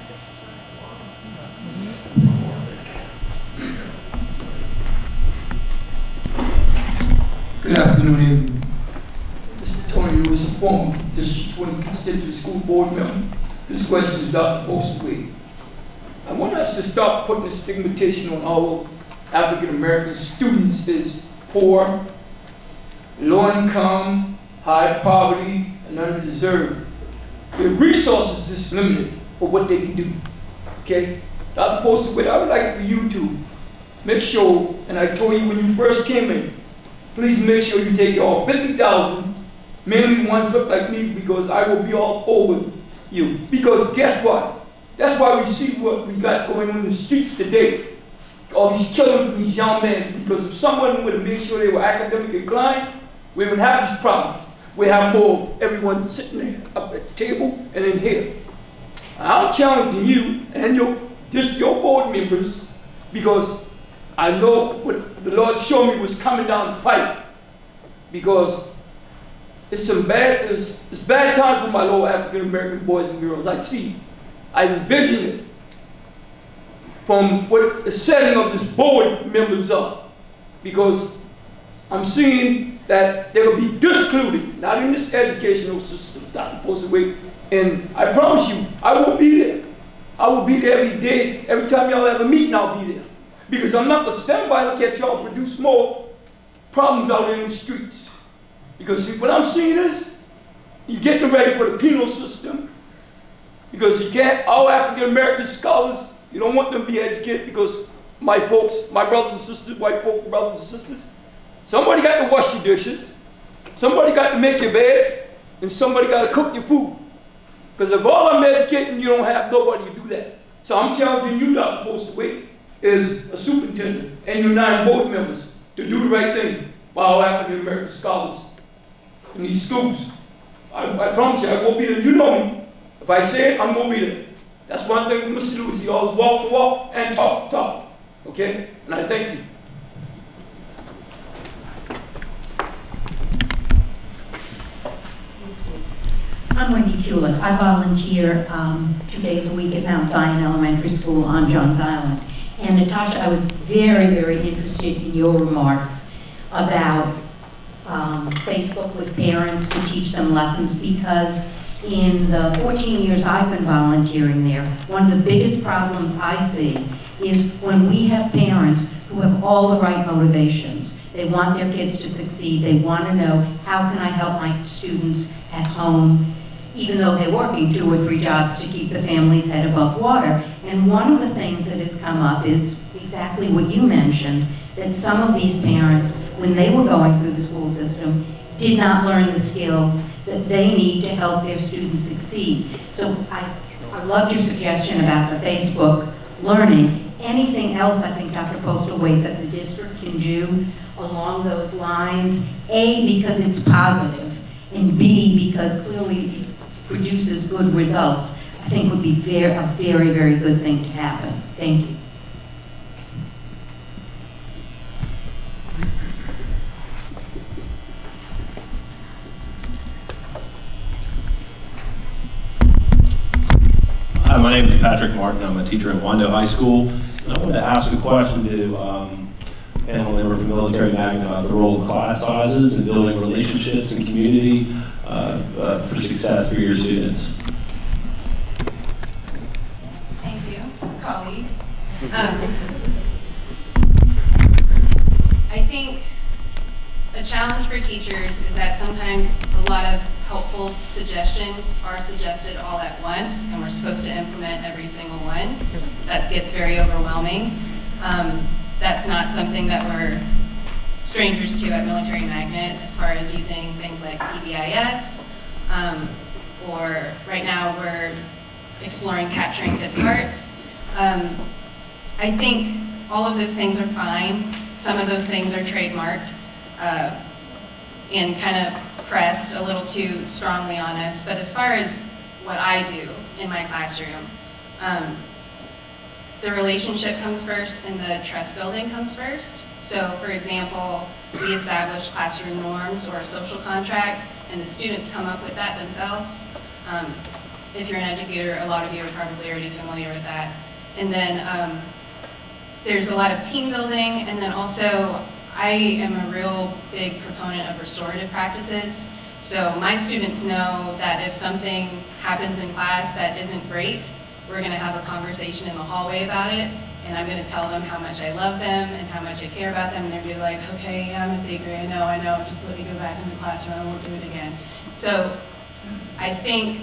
Good afternoon, everyone. This is Tony Lewis, a former District 20 Constituent School Board member. This question is Dr. Postway. I want us to stop putting the stigmatization on all African American students as poor, low income, high poverty, and underdeserved. Their resources is limited for what they can do. Okay? Dr. Postway, I would like for you to make sure, and I told you when you first came in, please make sure you take all 50,000, mainly ones look like me, because I will be all over you. Because guess what? That's why we see what we got going on in the streets today. All these killing from these young men. Because if someone would have made sure they were academically inclined, we wouldn't have these problems. We have more everyone sitting there up at the table and in here. I'm challenging you and your board members, because I know what the Lord showed me was coming down the pipe. Because it's bad time for my little African American boys and girls. I envision it from what the setting of this board members are, because I'm seeing that they will be discluded, not in this educational system, Dr. Postway, and I promise you, I will be there. I will be there every day. Every time y'all have a meeting, I'll be there. Because I'm not going to stand by and catch y'all produce more problems out in the streets. Because see, what I'm seeing is, you're getting ready for the penal system. Because you can't, all African American scholars, you don't want them to be educated, because my folks, my brothers and sisters, white folk brothers and sisters, somebody got to wash your dishes, somebody got to make your bed, and somebody got to cook your food. Because if all I'm educating, you don't have nobody to do that. So I'm challenging you, Dr. Postway, as a superintendent and your 9 board members to do the right thing by all African American scholars in these schools. I promise you, I will be there. You know me. If I say it, I'm going to be there. That's one thing with Mr. Lewis. He always walk the walk and talk the talk. Okay? And I thank you. I'm Wendy Kulick. I volunteer 2 days a week at Mount Zion Elementary School on Johns Island. And Natasha, I was very, very interested in your remarks about Facebook with parents to teach them lessons, because in the 14 years I've been volunteering there, one of the biggest problems I see is when we have parents who have all the right motivations. They want their kids to succeed. They want to know, how can I help my students at home, even though they're working 2 or 3 jobs to keep the family's head above water. And one of the things that has come up is exactly what you mentioned, that some of these parents, when they were going through the school system, did not learn the skills that they need to help their students succeed. So I loved your suggestion about the Facebook learning. Anything else, I think, Dr. Postlewaite, that the district can do along those lines, A, because it's positive, and B, because clearly it produces good results, I think would be a very, very good thing to happen. Thank you. Hi, my name is Patrick Martin. I'm a teacher at Wando High School. And I wanted to ask a question to panel member from Military Magnet about the role of class sizes in building relationships and community for success for your students. Thank you, colleague. I think a challenge for teachers is that sometimes a lot of helpful suggestions are suggested all at once, and we're supposed to implement every single one. That gets very overwhelming. That's not something that we're strangers to at Military Magnet as far as using things like PBIS, or right now we're exploring capturing kids' hearts. I think all of those things are fine. Some of those things are trademarked and kind of pressed a little too strongly on us. But as far as what I do in my classroom, the relationship comes first and the trust building comes first. So for example, we establish classroom norms or a social contract, and the students come up with that themselves. If you're an educator, a lot of you are probably already familiar with that. And then there's a lot of team building, and then also I am a real big proponent of restorative practices. So my students know that if something happens in class that isn't great, we're going to have a conversation in the hallway about it, and I'm going to tell them how much I love them and how much I care about them, and they'll be like, okay, yeah, Miss Acre, I know, just let me go back in the classroom, I won't do it again. So I think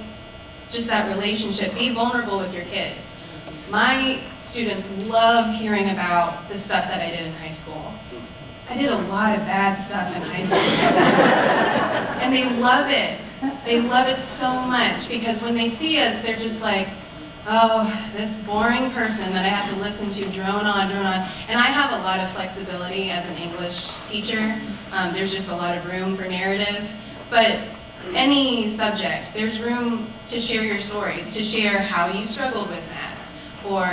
just that relationship, be vulnerable with your kids. My students love hearing about the stuff that I did in high school. I did a lot of bad stuff in high school. And they love it. They love it so much, because when they see us, they're just like, oh, this boring person that I have to listen to drone on, drone on. And I have a lot of flexibility as an English teacher. There's just a lot of room for narrative. But any subject, there's room to share your stories, to share how you struggled with math, or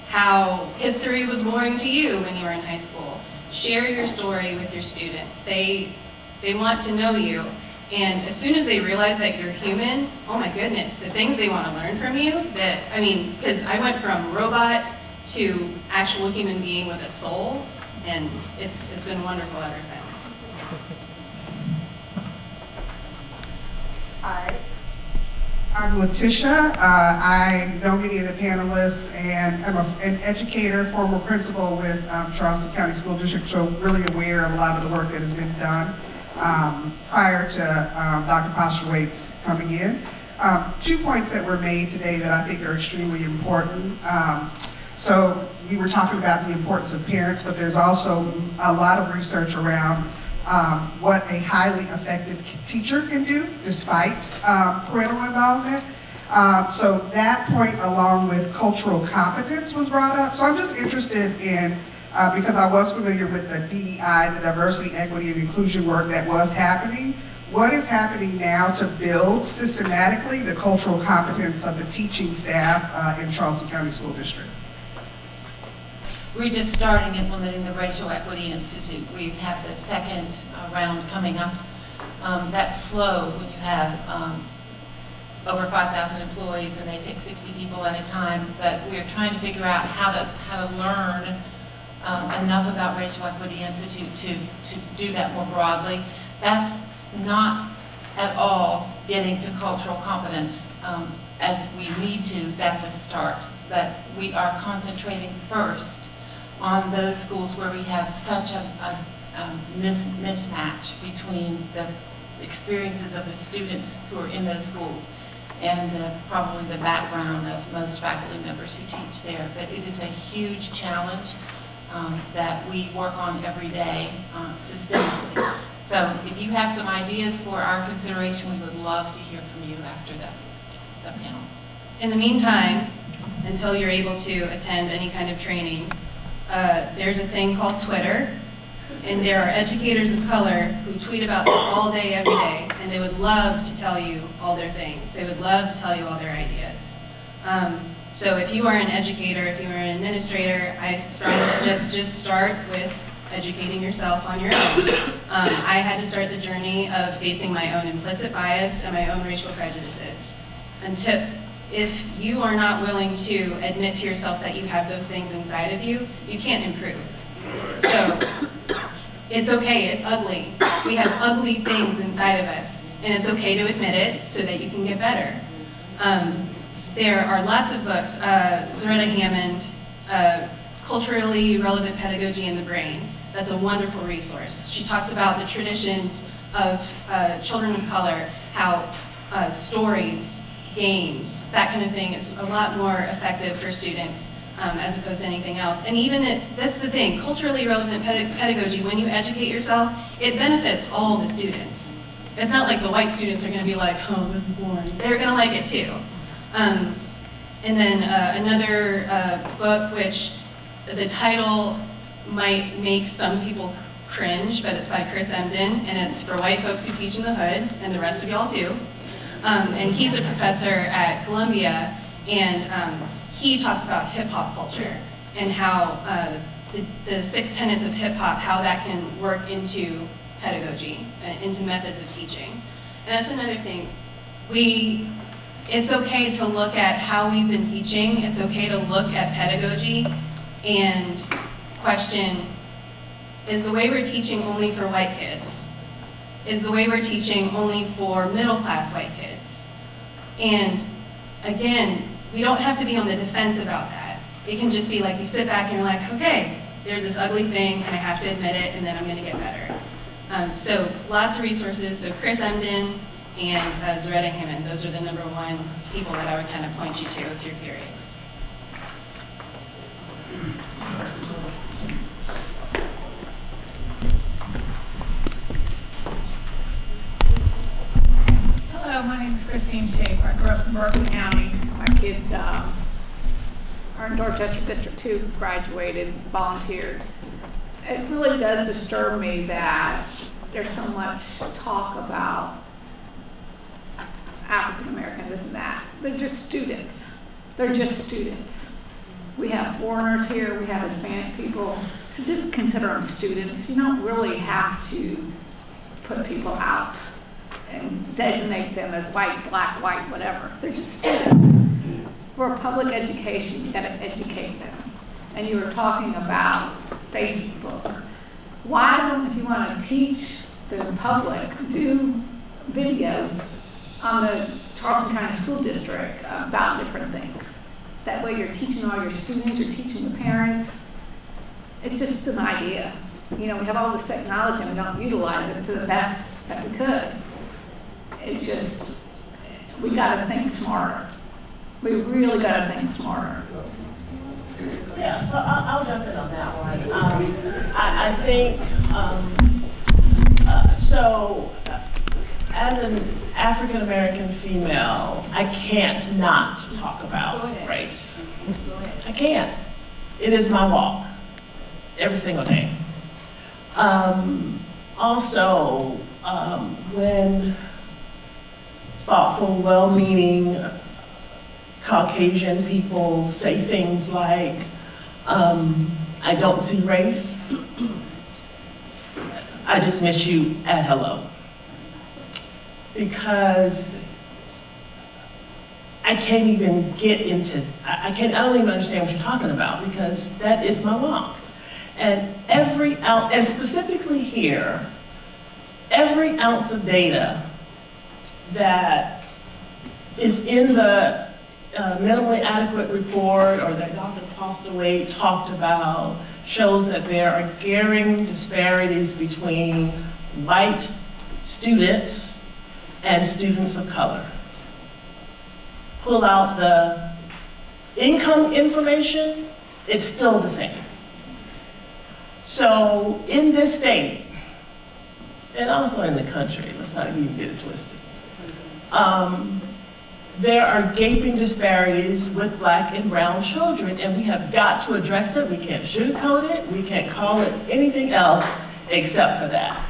how history was boring to you when you were in high school. Share your story with your students. They want to know you. And as soon as they realize that you're human, oh my goodness, the things they want to learn from you, because I went from robot to actual human being with a soul, and it's been wonderful ever since. Hi, I'm Letitia. I know many of the panelists, and I'm an educator, former principal with Charleston County School District, so really aware of a lot of the work that has been done prior to Dr. Postlewaite's coming in. 2 points that were made today that I think are extremely important. So we were talking about the importance of parents, but there's also a lot of research around what a highly effective teacher can do despite parental involvement. So that point, along with cultural competence, was brought up. So I'm just interested in, because I was familiar with the DEI, the diversity, equity, and inclusion work that was happening, what is happening now to build systematically the cultural competence of the teaching staff in Charleston County School District? We're just starting implementing the Racial Equity Institute. We have the second round coming up. That's slow when you have over 5,000 employees and they take 60 people at a time, but we're trying to figure out how to learn enough about Racial Equity Institute to do that more broadly. That's not at all getting to cultural competence as we need to. That's a start, but we are concentrating first on those schools where we have such a mismatch between the experiences of the students who are in those schools and probably the background of most faculty members who teach there. But it is a huge challenge that we work on every day systemically. So if you have some ideas for our consideration, we would love to hear from you after the panel. In the meantime, until you're able to attend any kind of training. There's a thing called Twitter, and there are educators of color who tweet about this all day, every day, and they would love to tell you all their things. They would love to tell you all their ideas. So if you are an educator, if you are an administrator, I strongly suggest just start with educating yourself on your own. I had to start the journey of facing my own implicit bias and my own racial prejudices. If you are not willing to admit to yourself that you have those things inside of you, you can't improve. So it's okay, it's ugly. We have ugly things inside of us, and it's okay to admit it so that you can get better. There are lots of books. Zaretta Hammond, Culturally Relevant Pedagogy in the Brain. That's a wonderful resource. She talks about the traditions of children of color, how stories, games, that kind of thing is a lot more effective for students as opposed to anything else. And even that's the thing, culturally relevant pedagogy, when you educate yourself, it benefits all the students. It's not like the white students are going to be like, oh, this is boring. They're going to like it too. And then another book, which the title might make some people cringe, but it's by Chris Emden, and it's for white folks who teach in the hood, and the rest of y'all too. And he's a professor at Columbia, and he talks about hip-hop culture and how the 6 tenets of hip-hop, how that can work into pedagogy, into methods of teaching. And that's another thing. It's okay to look at how we've been teaching. It's okay to look at pedagogy and question, is the way we're teaching only for white kids? Is the way we're teaching only for middle-class white kids? And again, we don't have to be on the defense about that. It can just be like you sit back and you're like, okay, there's this ugly thing and I have to admit it and then I'm gonna get better. So lots of resources. So Chris Emden and Zaretta Hammond, those are the #1 people that I would kind of point you to if you're curious. Hello, my name is Christine Schaefer. I grew up in Berkeley County. My kids are in Dorchester District 2, graduated, volunteered. It really does disturb me that there's so much talk about African American, this and that. They're just students. They're just students. We have foreigners here, we have Hispanic people. So just consider them students. You don't really have to put people out and designate them as white, black, white, whatever. They're just students. For public education, you've got to educate them. And you were talking about Facebook. Why don't, if you want to teach the public, do videos on the Charleston County School District about different things? That way you're teaching all your students, you're teaching the parents. It's just an idea. You know, we have all this technology and we don't utilize it to the best that we could. It's just, we gotta think smarter. We really gotta think smarter. Yeah, so I'll jump in on that one. I think, as an African-American female, I can't not talk about race. I can't. It is my walk, every single day. Also, when thoughtful, well-meaning Caucasian people say things like, I don't see race, I just miss you at hello. Because I can't even get into, I don't even understand what you're talking about, because that is my walk. And and specifically here, every ounce of data that is in the minimally adequate report or that Dr. Postlewaite talked about shows that there are glaring disparities between white students and students of color. Pull out the income information, it's still the same. So in this state, and also in the country, let's not even get it twisted, there are gaping disparities with Black and brown children, and we have got to address it. We can't sugarcoat it. We can't call it anything else except for that.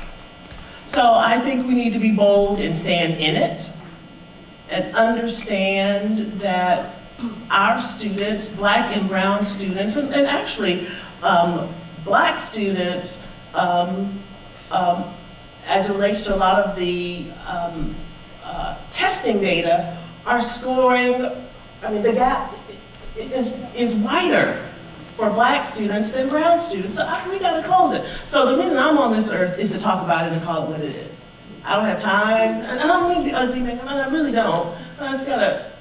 So I think we need to be bold and stand in it and understand that our students, Black and brown students, and actually Black students, as it relates to a lot of the testing data, are scoring, I mean, the gap is wider for Black students than brown students, so we gotta close it. So the reason I'm on this earth is to talk about it and call it what it is. I don't have time, and I don't mean to be ugly, man, I really don't. I just gotta,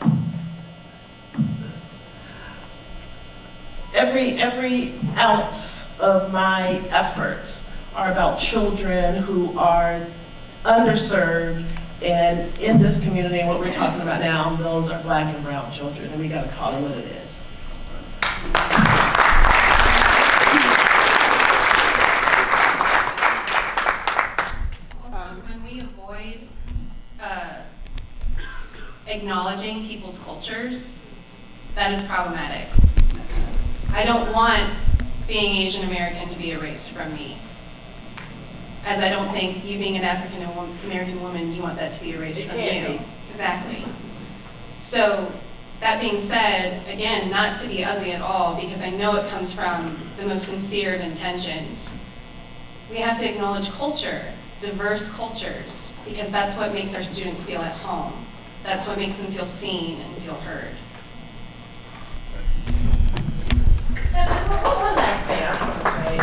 every ounce of my efforts are about children who are underserved, and in this community, and what we're talking about now, those are Black and brown children, and we gotta call it what it is. Also, when we avoid acknowledging people's cultures, that is problematic. I don't want being Asian American to be erased from me. As I don't think you being an African American woman, you want that to be erased from you. Exactly. So that being said, again, not to be ugly at all, because I know it comes from the most sincere of intentions. We have to acknowledge culture, diverse cultures, because that's what makes our students feel at home. That's what makes them feel seen and feel heard. One last thing I want to say.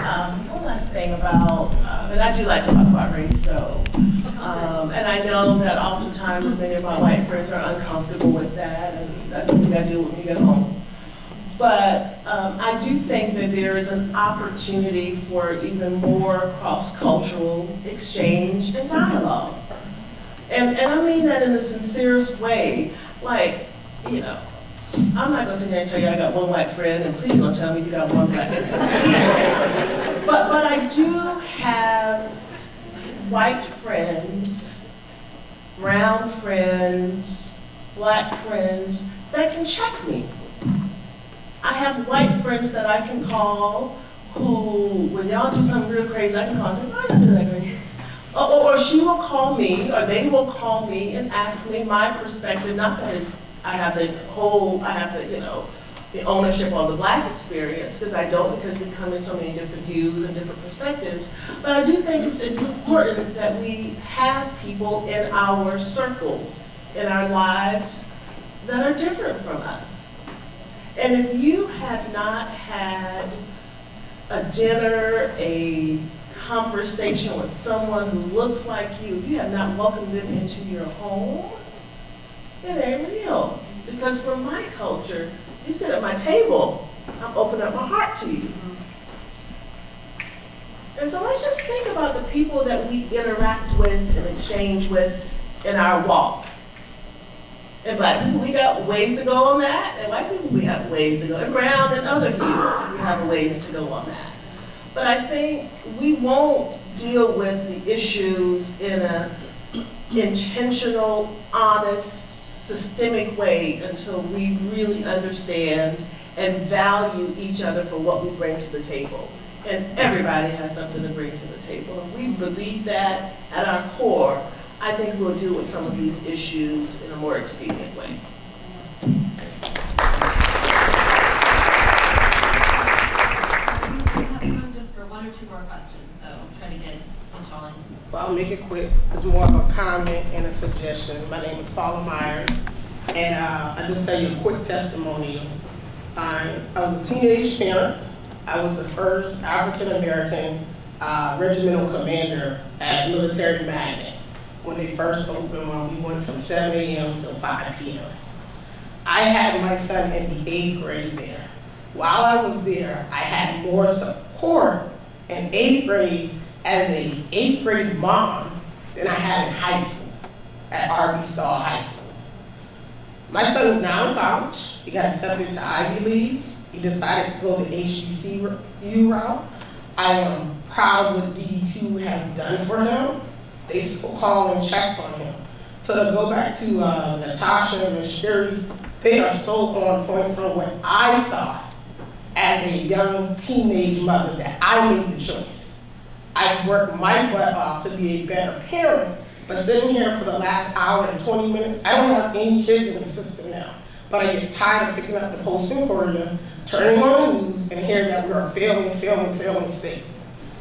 One last thing about, and I do like to talk about race, so, and I know that oftentimes many of my white friends are uncomfortable with that, and that's something I do when we get home. But I do think that there is an opportunity for even more cross-cultural exchange and dialogue. And I mean that in the sincerest way. Like, you know, I'm not gonna sit here and tell you I got one white friend, and please don't tell me you got one Black friend. But I do have white friends, brown friends, Black friends that can check me. I have white friends that I can call who, when y'all do something real crazy, I can call and say, why y'all do that crazy? Or she will call me, or they will call me and ask me my perspective, not that it's, I have the, you know, the ownership on the Black experience, because I don't, because we come in so many different views and different perspectives. But I do think it's important that we have people in our circles, in our lives, that are different from us. And if you have not had a dinner, a conversation with someone who looks like you, if you have not welcomed them into your home, it ain't real. Because for my culture, you sit at my table, I'm opening up my heart to you. And so let's just think about the people that we interact with and exchange with in our walk. And Black people, we got ways to go on that. And white people, we have ways to go. And brown and other hues, we have ways to go on that. But I think we won't deal with the issues in an intentional, honest, systemic way until we really understand and value each other for what we bring to the table. And everybody has something to bring to the table. If we believe that at our core, I think we'll deal with some of these issues in a more expedient way. We have room just for one or two more questions, so try to get it all in. Well, I'll make it quick. It's more of a comment and a suggestion. My name is Paula Myers, and I'll just tell you a quick testimonial. I was a teenage parent. I was the first African-American regimental commander at Military Magnet when they first opened, when we went from 7 a.m. to 5 p.m. I had my son in the 8th grade there. While I was there, I had more support in 8th grade as an 8th grade mom than I had in high school at R.B. Stall High School. My son is now in college. He got accepted to Ivy League. He decided to go the HBCU route. I am proud of what DD2 has done for him. They call and check on him. So to go back to Natasha and Sherry, they are so on point from what I saw as a young teenage mother that I made the choice. I worked my butt off to be a better parent, but sitting here for the last hour and 20 minutes, I don't have any kids in the system now. But I get tired of picking up the Post in Korea, turning on the news, and hearing that we're a failing state.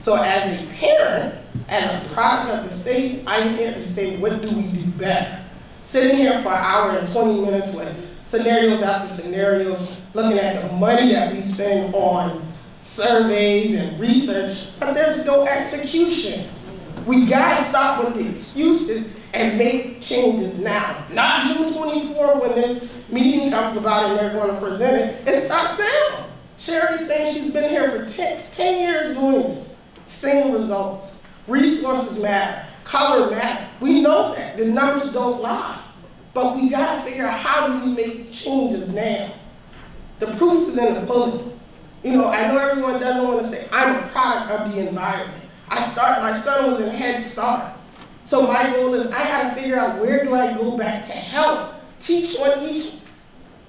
So as a parent, as a product of the state, I'm here to say, what do we do better? Sitting here for an hour and 20 minutes with scenarios after scenarios, looking at the money that we spend on surveys and research, but there's no execution. We gotta stop with the excuses and make changes now. Not June 24 when this meeting comes about and they're gonna present it. It starts now. Sherry's saying she's been here for 10 years doing this. Same results. Resources matter. Color matter. We know that. The numbers don't lie. But we gotta figure out how do we make changes now. The proof is in the pudding. You know, I know everyone doesn't want to say, I'm a product of the environment. My son was in Head Start. So my goal is I gotta figure out where do I go back to help teach on each.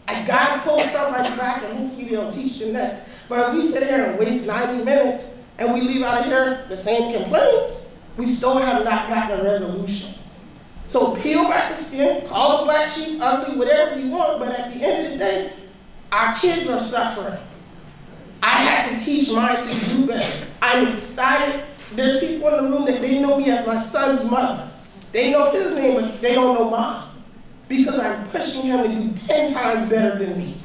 I gotta pull somebody back and hopefully they'll teach the next. But if we sit here and waste 90 minutes and we leave out of here the same complaints, we still have not gotten a resolution. So peel back the skin, call the black sheep ugly, whatever you want, but at the end of the day, our kids are suffering. I had to teach mine to do better. I'm excited. There's people in the room that they know me as my son's mother. They know his name, but they don't know mine. Because I'm pushing him to do 10 times better than me.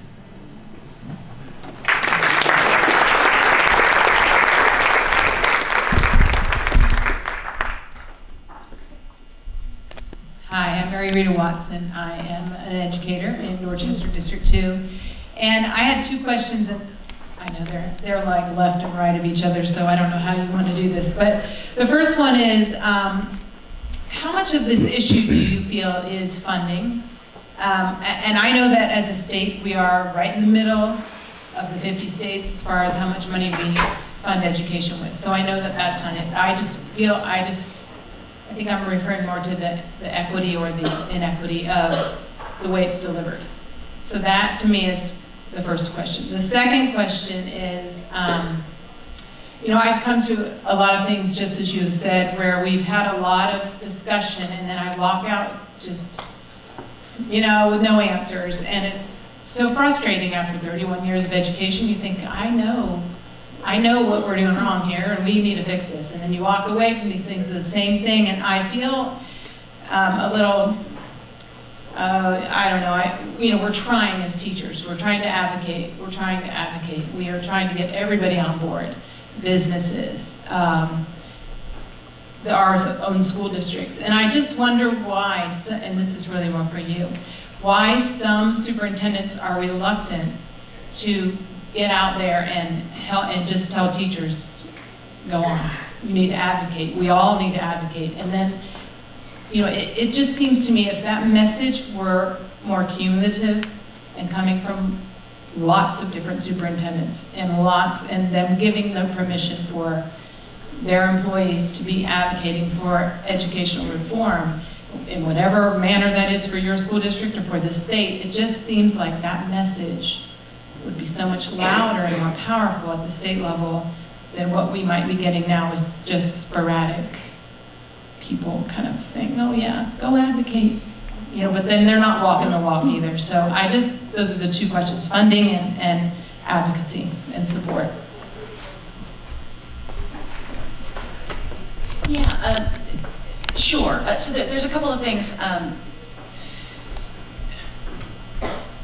Hi, I'm Mary Rita Watson. I am an educator in Dorchester District 2. And I had two questions, and I know they're like left and right of each other, so I don't know how you want to do this. But the first one is, how much of this issue do you feel is funding? And I know that as a state, we are right in the middle of the 50 states as far as how much money we fund education with. So I know that that's not it. I think I'm referring more to the equity or the inequity of the way it's delivered. So that to me is the first question. The second question is, you know, I've come to a lot of things, just as you have said, where we've had a lot of discussion and then I walk out just, you know, with no answers. And it's so frustrating after 31 years of education. You think, I know what we're doing wrong here and we need to fix this. And then you walk away from these things, the same thing. And I feel a little, I don't know, you know, we're trying as teachers. We're trying to advocate. We are trying to get everybody on board. Businesses, our own school districts. And I just wonder why, and this is really more for you, why some superintendents are reluctant to get out there and help and just tell teachers, go on, you need to advocate. We all need to advocate. And then, you know, it just seems to me if that message were more cumulative and coming from lots of different superintendents and them giving them permission for their employees to be advocating for educational reform in whatever manner that is for your school district or for the state, it just seems like that message would be so much louder and more powerful at the state level than what we might be getting now with just sporadic people kind of saying, oh yeah, go advocate. You know, but then they're not walking the walk either. So those are the two questions, funding and advocacy and support. Yeah, sure. So there's a couple of things.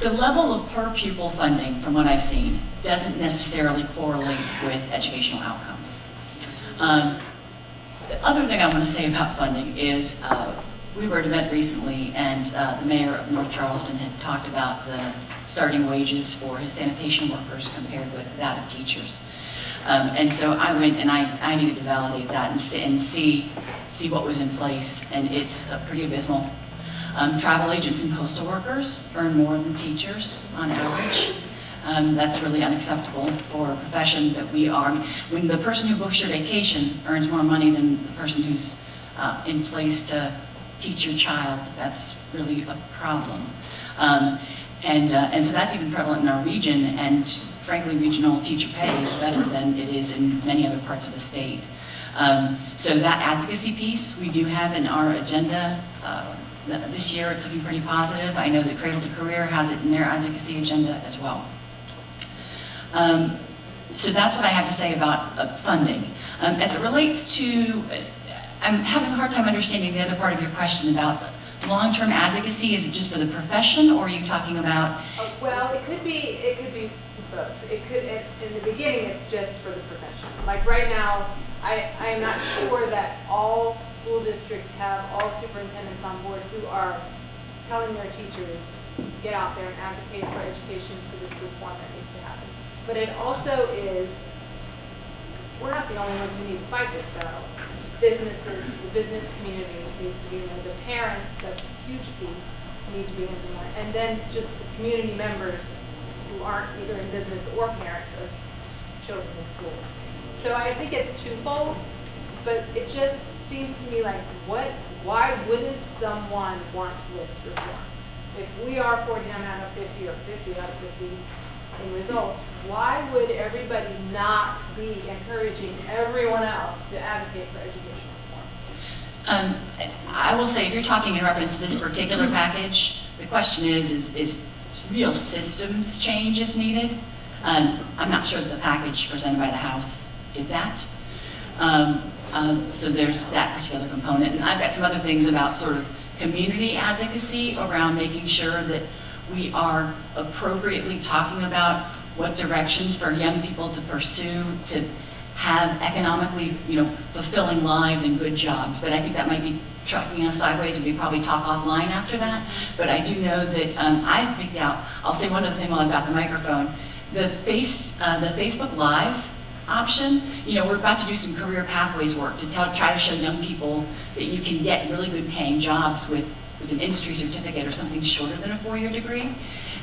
The level of per pupil funding, from what I've seen, doesn't necessarily correlate with educational outcomes. The other thing I want to say about funding is we were at an event recently and the mayor of North Charleston had talked about the starting wages for his sanitation workers compared with that of teachers. And so I went and I needed to validate that and see what was in place, and it's pretty abysmal. Travel agents and postal workers earn more than teachers on average. That's really unacceptable for a profession that we are. When the person who books your vacation earns more money than the person who's in place to teach your child, that's really a problem. And so that's even prevalent in our region, and frankly, regional teacher pay is better than it is in many other parts of the state. So that advocacy piece we do have in our agenda. This year it's looking pretty positive. I know that Cradle to Career has it in their advocacy agenda as well. So that's what I have to say about funding. As it relates to, I'm having a hard time understanding the other part of your question about long-term advocacy. Is it just for the profession, or are you talking about? Well, it could be both. It could, in the beginning, it's just for the profession. Like right now, I am not sure that all school districts have all superintendents on board who are telling their teachers, get out there and advocate for education for this reform that needs to happen. But it also is, we're not the only ones who need to fight this battle. Businesses, the business community needs to be in there. The parents, that's a huge piece, need to be in there. And then just the community members who aren't either in business or parents of children in school. So I think it's twofold, but it just seems to me like, why wouldn't someone want this reform? If we are 49 out of 50 or 50 out of 50 in results, why would everybody not be encouraging everyone else to advocate for education reform? I will say, if you're talking in reference to this particular package, the question is real systems change is needed? I'm not sure that the package presented by the House did that. So there's that particular component. And I've got some other things about sort of community advocacy around making sure that we are appropriately talking about what directions for young people to pursue to have economically, fulfilling lives and good jobs. But I think that might be trucking us sideways, and we probably talk offline after that. But I do know that I've picked out, I'll say one other thing while I've got the microphone, the Facebook Live option. We're about to do some career pathways work to try to show young people that you can get really good paying jobs with an industry certificate or something shorter than a 4-year degree.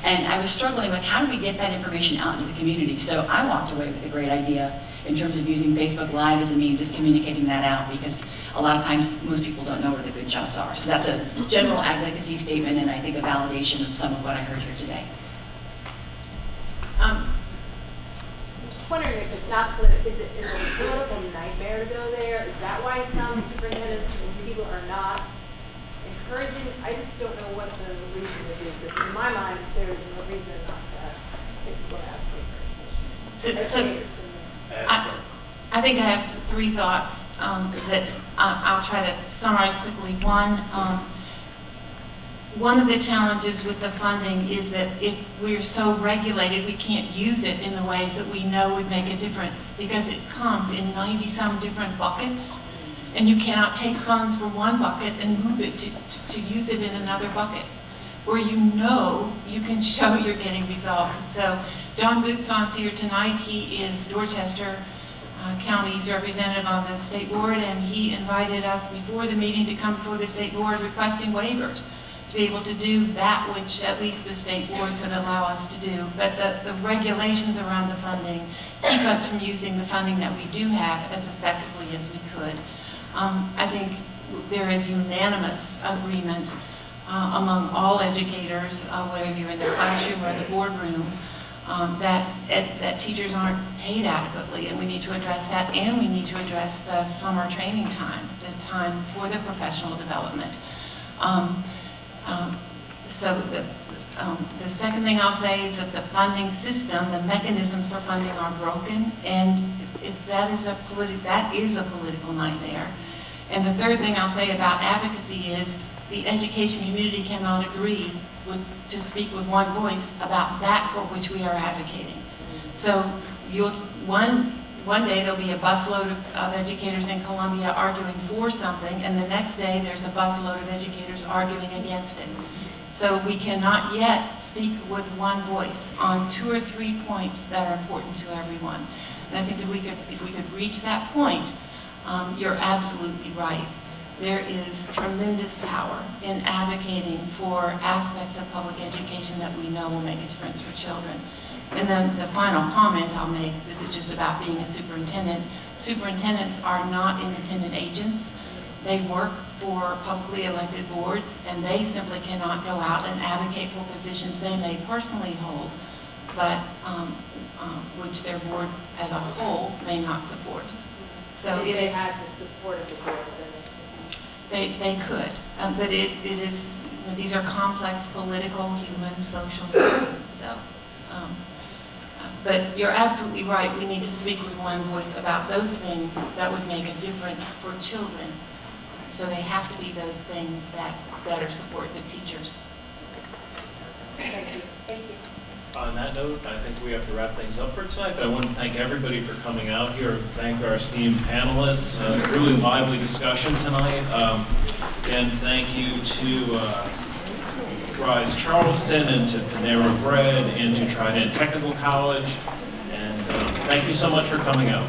And I was struggling with how do we get that information out into the community. So I walked away with a great idea in terms of using Facebook Live as a means of communicating that out, because a lot of times most people don't know where the good jobs are. So that's a general advocacy statement, and I think a validation of some of what I heard here today. I'm just wondering if it's not political, is it a political nightmare to go there? Is that why some superintendents and people are not encouraging? I just don't know what the reason would be, because in my mind, there is no reason not to get people to advocate for education. I think I have 3 thoughts that I'll try to summarize quickly. One of the challenges with the funding is that if we're so regulated, we can't use it in the ways that we know would make a difference, because it comes in 90-some different buckets, and you cannot take funds from one bucket and move it to use it in another bucket, where you can show you're getting results. And so John Bootson's here tonight. He is Dorchester County's representative on the state board, and he invited us before the meeting to come before the state board requesting waivers to be able to do that which at least the state board could allow us to do. But the regulations around the funding keep us from using the funding that we do have as effectively as we could. I think there is unanimous agreement among all educators, whether you're in the classroom or in the boardroom, that teachers aren't paid adequately, and we need to address that, and we need to address the summer training time, the time for the professional development. So the second thing I'll say is that the funding system, the mechanisms for funding are broken, and that is a political nightmare. And the third thing I'll say about advocacy is the education community cannot agree to speak with one voice about that for which we are advocating. So one day there'll be a busload of educators in Columbia arguing for something, and the next day there's a busload of educators arguing against it. So we cannot yet speak with one voice on 2 or 3 points that are important to everyone. And I think if we could reach that point, you're absolutely right. There is tremendous power in advocating for aspects of public education that we know will make a difference for children. And then the final comment I'll make, this is just about being a superintendent. Superintendents are not independent agents. They work for publicly elected boards, and they simply cannot go out and advocate for positions they may personally hold, but which their board as a whole may not support. So If it they is, had the support of the board, then they could, but it is, these are complex political, human, social systems. So, but you're absolutely right. We need to speak with one voice about those things that would make a difference for children. So they have to be those things that better support the teachers. thank you. Thank you. On that note, I think we have to wrap things up for tonight, but I want to thank everybody for coming out here. Thank our esteemed panelists. Really lively discussion tonight. And thank you to Rise Charleston and to Panera Bread and to Trident Technical College. And thank you so much for coming out.